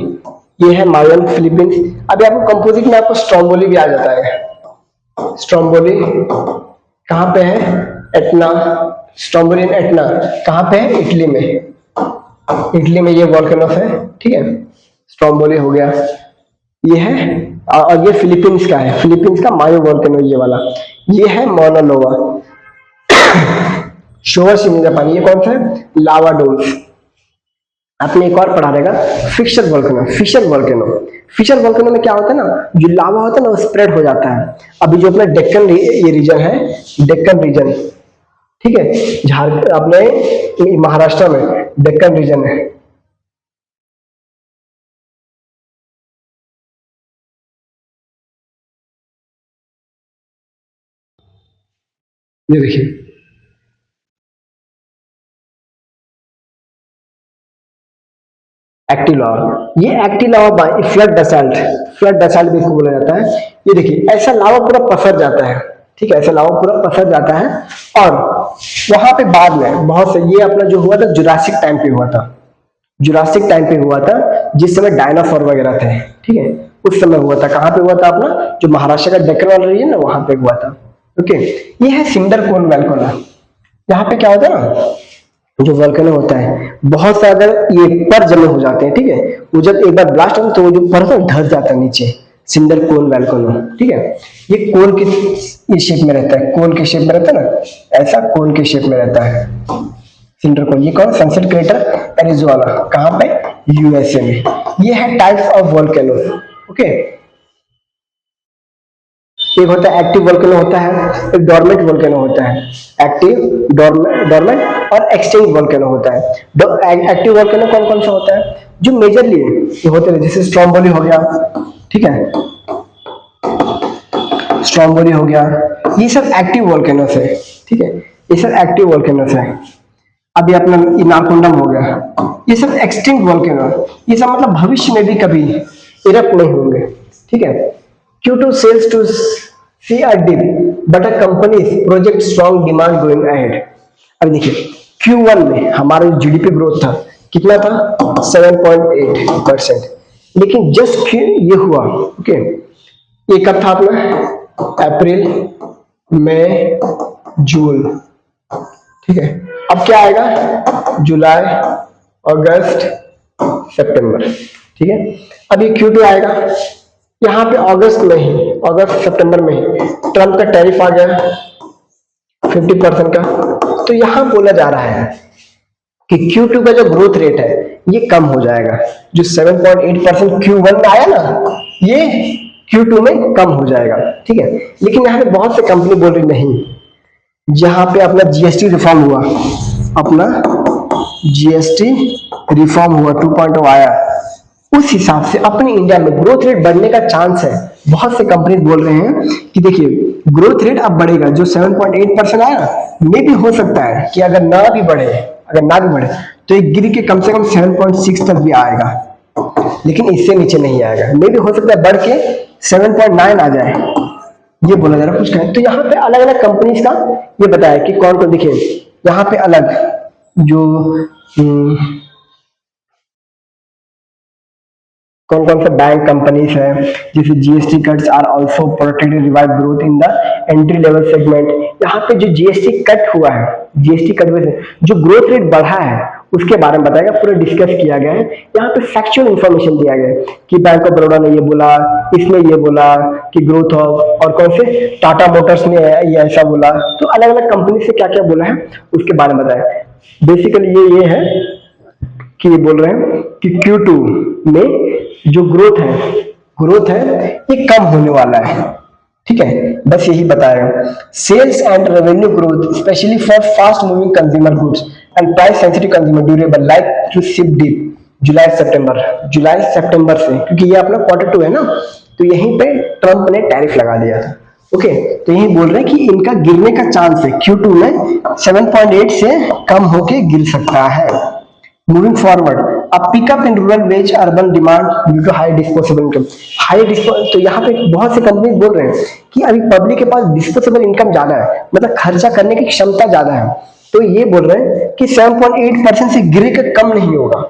ये है मायोन फिलीपींस। अभी आपको कंपोजिट में आपको स्ट्रोम्बोली भी आ जाता है, स्ट्रोम्बोली कहाँ पे है, एटना, स्ट्रोम्बोली एटना कहाँ पे है, इटली में ये वोल्केनो है, ठीक है, स्ट्रोम्बोली हो गया, ये है, और ये फिलीपींस का है, फिलीपींस का मायो वोल्केनो ये वाला, ये है मोना लोआ। शोवर सिम जापानी, ये कौन सा है, लावा डोम्स। आपने एक और पढ़ा रहेगा फिशर वोल्केनो में क्या होता है ना, जो लावा होता है ना वो स्प्रेड हो जाता है। अभी जो अपना डेक्कन ये रीजन है, डेक्कन रीजन, ठीक है, अपने महाराष्ट्र में डेक्कन रीजन है, ये देखिए एक्टिव लावा, ये एक्टिव लावा फ्लड डसाल्ट भी इसको बोला जाता है। ये देखिए ऐसा लावा पूरा पसर जाता है, ठीक है, ऐसा लावा पूरा पसर जाता है और वहां पे बाद में बहुत से ये अपना जो हुआ था जुरासिक टाइम पे हुआ था, जिस समय डायनासोर वगैरह थे, ठीक है, उस समय हुआ था। कहाँ पे हुआ था, अपना जो महाराष्ट्र का डेक्कन वाला रीजन ना वहां पे हुआ था। ओके, ये है सिंडर कोन वोल्केनो। यहाँ पे क्या होता है ना, जो वोल्केनो होता है बहुत से अगर ये पर जमे हो जाते हैं, ठीक है, वो जब एक बार ब्लास्ट होता है तो वो जो पर ढस जाता है नीचे, सिंडर कोन वोल्केनो, ठीक है, ये कोन के शेप में रहता है, कोन के शेप में रहता है ना, ऐसा कोन के शेप में रहता है सिंडर कोन। ये कौन, सनसेट क्रेटर एरिज़ोना, कहाँ पे, यूएसए में। ये है टाइप्स ऑफ वोल्केनो। ओके, एक होता है एक्टिव वोल्केनो होता है, एक डोरमेंट वोल्केनो होता है। एक्टिव, डोरमेंट और एक्सटिंक्ट वोल्केनो होता है। एक्टिव वोल्केनो कौन कौन सा होता है? जो मेजरली ये होते हैं, जैसे स्ट्रोम्बोली हो गया, ठीक है, स्ट्रोम्बोली हो गया, ये सब एक्टिव वोल्केनोस है, ठीक है, ये सब एक्टिव वोल्केनोस है। अभी अपना इनारकोंडम हो गया, ये सब एक्सटिंक्ट वोल्केनो, ये सब मतलब भविष्य में भी कभी इरप्ट नहीं होंगे, ठीक है। Q2 sales to see a dip, but a company's project strong demand going ahead। अब देखिए Q1 में हमारा जो जीडीपी ग्रोथ था कितना था? 7.8%। लेकिन जस्ट ये हुआ, ओके, ये कब था अपना? अप्रैल, मई, जून, ठीक है। अब क्या आएगा? जुलाई, अगस्त, सितंबर, ठीक है। अब ये Q2 आएगा, यहाँ पे अगस्त में ही, अगस्त सितंबर में ही ट्रम्प का टैरिफ आ गया 50% का। तो यहाँ बोला जा रहा है कि Q2 का जो ग्रोथ रेट है ये कम हो जाएगा। जो 7.8% Q1 में आया ना, ये Q2 में कम हो जाएगा, ठीक है। लेकिन यहाँ पे बहुत से कंपनी बोल रही नहीं, जहाँ पे अपना जीएसटी रिफॉर्म हुआ, अपना जीएसटी रिफॉर्म हुआ 2.0 आया, उस हिसाब से अपने इंडिया में ग्रोथ रेट बढ़ने का चांस है। बहुत से कंपनी बोल रहे हैं कि देखिए ग्रोथ रेट अब बढ़ेगा, जो 7.8% आया मे भी हो सकता है कि अगर ना भी बढ़े तो एक गिर के कम से कम 7.6 तक भी आएगा, लेकिन इससे नीचे नहीं आएगा। मे भी हो सकता है बढ़ के 7.9 आ जाए, ये बोला जा रहा है कुछ कहें। तो यहाँ पे अलग अलग कंपनीज का ये बताया कि कौन कौन, देखिए यहाँ पे अलग जो कौन कौन से बैंक कंपनीज है, जैसे GST cuts are also protected revive growth in the entry level segment. यहाँ पे जो जीएसटी कट हुआ है, जीएसटी कट में जो ग्रोथ रेट बढ़ा है उसके बारे में बताया गया, पूरा डिस्कस किया गया है। यहाँ पे फैक्चुअल इंफॉर्मेशन दिया गया है कि बैंक ऑफ बड़ौदा ने ये बोला, इसने ये बोला कि ग्रोथ ऑफ, और कौन से टाटा मोटर्स ने ये ऐसा बोला। तो अलग अलग कंपनी से क्या क्या बोला है उसके बारे में बताया। बेसिकली ये है कि ये बोल रहे हैं कि Q2 में जो ग्रोथ है ये कम होने वाला है, ठीक है, बस यही बताया। Sales and revenue growth specially for fast moving consumer goods and price sensitive consumer durable like to ship deep जुलाई सितंबर से, क्योंकि ये अपना Q2 है ना, तो यहीं पे ट्रम्प ने टैरिफ लगा दिया था। ओके, तो यही बोल रहे हैं कि इनका गिरने का चांस है, Q2 में 7.8 से कम होके गिर सकता है। Moving forward, a pickup in rural wage urban demand due to high disposable income. तो यहाँ पे बहुत से कंपनी बोल रहे हैं कि अभी पब्लिक के पास डिस्पोजेबल इनकम ज्यादा है, मतलब खर्चा करने की क्षमता ज्यादा है। तो ये बोल रहे हैं कि 7.8% से गिरे के कम नहीं होगा,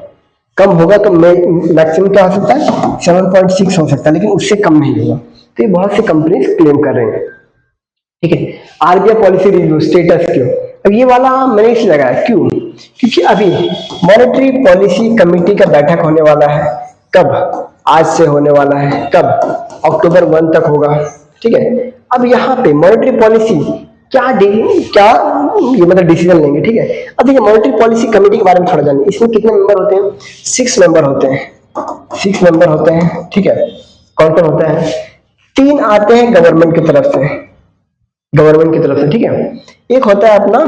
कम होगा तो मैक्सिमम क्या हो सकता है 7.6 हो सकता है, लेकिन उससे कम नहीं होगा। तो ये बहुत से कंपनी क्लेम कर रहे हैं, ठीक है। आरबीआई पॉलिसी रिव्यू स्टेटस क्यों? अब ये वाला मैंने इसलिए लगाया, क्यों? क्योंकि अभी मॉनेटरी पॉलिसी कमेटी का बैठक होने वाला है। कब? आज से होने वाला है। कब? अक्टूबर 1 तक होगा, ठीक है। अब यहाँ पे मॉनेटरी पॉलिसी क्या ये मतलब डिसीजन लेंगे, ठीक है। अब देखिए मॉनेटरी पॉलिसी कमेटी के बारे में थोड़ा जानिए। इसमें कितने मेंबर होते हैं? 6 मेंबर होते हैं, 6 मेंबर होते हैं, ठीक है। कौन कौन होता है? 3 आते हैं गवर्नमेंट की तरफ से, ठीक है। एक होता है अपना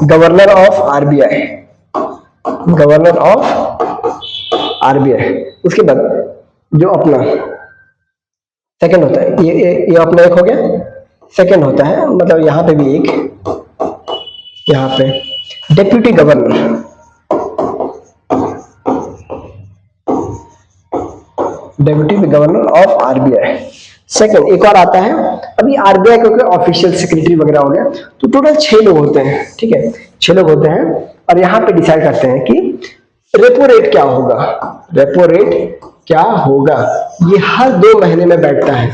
गवर्नर ऑफ आरबीआई। उसके बाद जो अपना सेकंड होता है, ये अपना एक हो गया। सेकंड होता है, मतलब यहाँ पे भी एक, यहाँ पे deputy governor of RBI. Second एक और आता है, अभी आरबीआई क्योंकि ऑफिशियल सेक्रेटरी वगैरह हो गया, तो टोटल 6 लोग होते हैं, ठीक है। 6 लोग होते हैं और यहाँ पे डिसाइड करते हैं कि रेपो रेट क्या होगा। ये हर 2 महीने में बैठता है,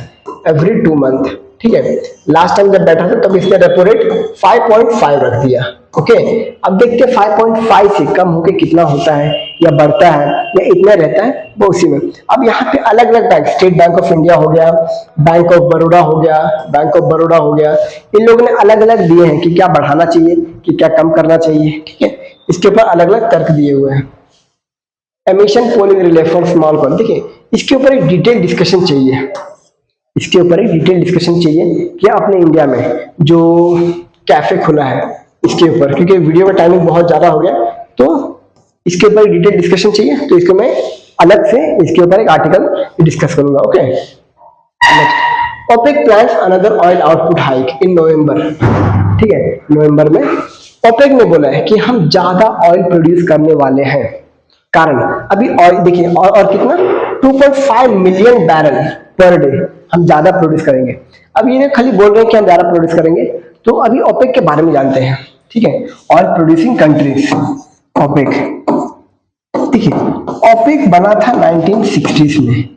एवरी 2 मंथ, ठीक है। लास्ट टाइम जब बैठा था तब इसने रेपो रेट 5.5 रख दिया, ओके। अब देखते हैं 5.5 से कम होके कितना होता है, या बढ़ता है, या इतना रहता है, वो उसी में। अब यहाँ पे अलग अलग bank, state bank of India हो गया, बैंक ऑफ बड़ौदा हो गया, इन लोगों ने अलग अलग दिए हैं कि क्या बढ़ाना चाहिए, कि क्या कम करना चाहिए, ठीक है। इसके ऊपर अलग अलग तर्क दिए हुए हैं। Emission polling relay for small call. देखिए इसके ऊपर एक डिटेल डिस्कशन चाहिए, इसके ऊपर एक डिटेल डिस्कशन चाहिए कि अपने इंडिया में जो कैफे खुला है इसके ऊपर, क्योंकि वीडियो का टाइमिंग बहुत ज्यादा हो गया तो इसके ऊपर डिटेल डिस्कशन चाहिए, तो इसको मैं अलग से इसके ऊपर एक आर्टिकल डिस्कस करूंगा। Okay next, OPEC plans another oil output hike in November. ठीक है, नवंबर में ओपेक ने बोला है कि हम ज्यादा ऑयल प्रोड्यूस करने वाले हैं, कारण अभी ऑयल देखिए और कितना 2.5 मिलियन बैरल पर डे हम ज्यादा प्रोड्यूस करेंगे। अब ये खाली बोल रहे हैं कि हम ज्यादा प्रोड्यूस करेंगे, तो अभी ओपेक के बारे में जानते हैं। ठीक है, ऑयल प्रोड्यूसिंग कंट्रीज ओपेक। देखिए ओपेक बना था 1960s में,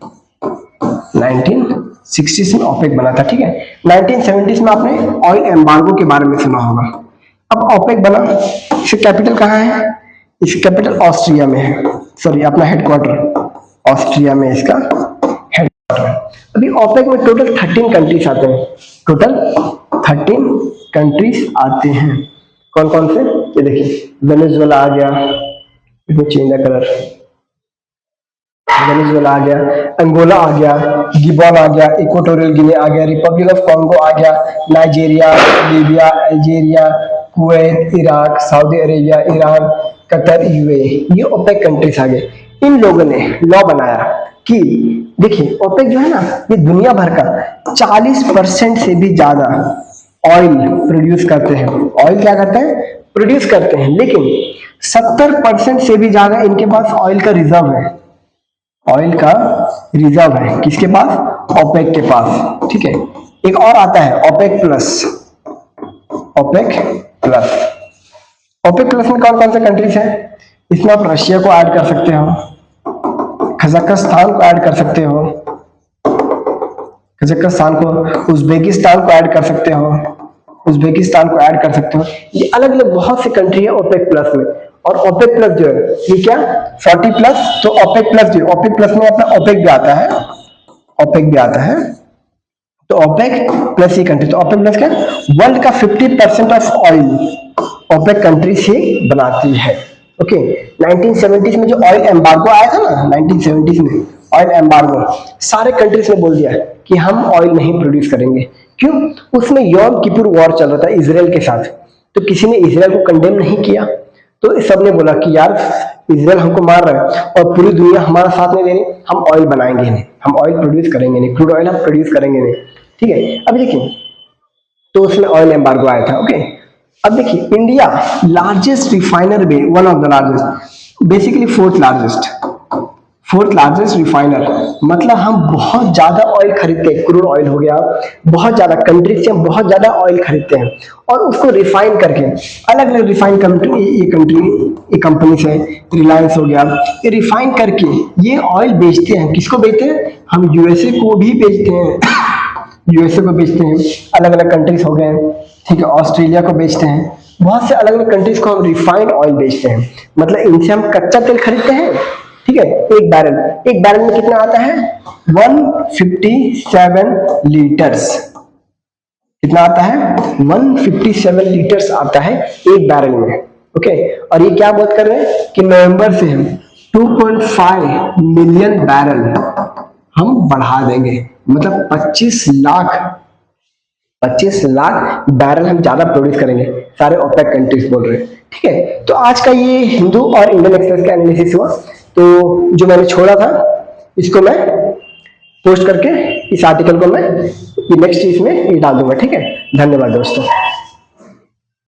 1960s में ओपेक बना था। ठीक है, 1970s में आपने ऑयल एम्बार्गो के बारे में सुना होगा। अब ओपेक बना, इसका कैपिटल कहाँ है? इसका कैपिटल ऑस्ट्रिया में है, सॉरी अपना हेडक्वार्टर ऑस्ट्रिया में इसका हेडक्वार्टर। अभी ओपेक में टोटल 13 कंट्रीज आते हैं, टोटल 13 कंट्रीज आते हैं। कौन कौन से? ये देखिए वेनेजुएला आ गया, चेंज द कलर, वेनेजुएला आ गया, अंगोला आ गया, गिबॉन आ गया, इक्वाटोरियल गिनी आ गया, रिपब्लिक ऑफ कॉन्गो आ गया, Nigeria, Libya, Algeria, Kuwait, Iraq, Saudi Arabia, Iran, Qatar, UAE, ये ओपेक कंट्रीज आ गए। इन लोगों ने लॉ बनाया कि देखिए ओपेक जो है ना, ये दुनिया भर का 40% से भी ज्यादा ऑयल प्रोड्यूस करते हैं। ऑयल क्या करते हैं? प्रोड्यूस करते हैं, लेकिन 70% से भी ज्यादा इनके पास ऑयल का रिजर्व है। ऑयल का रिजर्व है किसके पास? ओपेक के पास। ठीक है, एक और आता है OPEC plus. OPEC plus, OPEC plus में कौन कौन से कंट्रीज हैं? इसमें आप रशिया को ऐड कर सकते हो, कजाकिस्तान को ऐड कर सकते हो, कजाकिस्तान को, उज्बेकिस्तान को ऐड कर सकते हो, उज्बेकिस्तान को ऐड कर सकते हो। ये अलग अलग बहुत से कंट्री है ओपेक प्लस में। और ओपेक प्लस जो है ये क्या 40 प्लस, तो ओपेक प्लस जो ओपेक प्लस में अपना ओपेक भी आता है, ओपेक भी आता है, तो ओपेक प्लस ये कंट्री। तो ओपेक प्लस क्या, वर्ल्ड का 50% ऑफ ऑयल ओपेक कंट्री से बनाती है। ओके, 1970s में जो ऑयल एम्बार्गो आया था ना, 1970s में ऑयल एम्बार्गो, सारे कंट्रीज ने बोल दिया कि हम ऑयल नहीं प्रोड्यूस करेंगे। क्यों? उसमें यौम किपुर वॉर चल रहा था इजराइल के साथ, तो किसी ने इजराइल को कंडेम नहीं किया, तो सबने बोला कि यार इजराइल हमको मार रहा है और पूरी दुनिया हमारा साथ नहीं दे रही, हम ऑयल बनाएंगे नहीं, हम ऑयल प्रोड्यूस करेंगे नहीं, क्रूड ऑयल हम प्रोड्यूस करेंगे नहीं। ठीक है, अब देखिए तो उसमें ऑयल एम्बार्गो आया था। ओके, अब देखिए इंडिया लार्जेस्ट रिफाइनर में, one of the largest, basically fourth largest refiner, मतलब हम बहुत ज्यादा ऑयल खरीदते हैं, क्रूड ऑयल हो गया, बहुत ज्यादा कंट्री से हम बहुत ज्यादा ऑयल खरीदते हैं और उसको रिफाइन करके अलग अलग रिफाइन कंपनी से, रिलायंस हो गया, ये रिफाइन करके ये ऑयल बेचते हैं। किसको बेचते हैं? हम यूएसए को भी बेचते हैं, यूएसए को बेचते हैं, अलग अलग कंट्रीज हो गए, ठीक है, ऑस्ट्रेलिया को बेचते हैं, बहुत से अलग अलग कंट्रीज को हम रिफाइंड ऑयल बेचते हैं। मतलब इनसे हम कच्चा तेल खरीदते हैं। ठीक है, एक बैरल में कितना आता है? 157 लीटर्स। कितना आता है? 157 लीटर्स आता है एक बैरल में। ओके, और ये क्या बात कर रहे हैं कि नवंबर से हम 2.5 मिलियन बैरल हम बढ़ा देंगे, मतलब 25 लाख बैरल हम ज्यादा प्रोड्यूस करेंगे, सारे ओपेक कंट्रीज बोल रहे हैं। ठीक है, तो आज का ये हिंदू और इंडियन एक्सप्रेस का एनालिसिस हुआ। तो जो मैंने छोड़ा था इसको मैं पोस्ट करके इस आर्टिकल को मैं नेक्स्ट चीज में डाल दूंगा। ठीक है, धन्यवाद दोस्तों।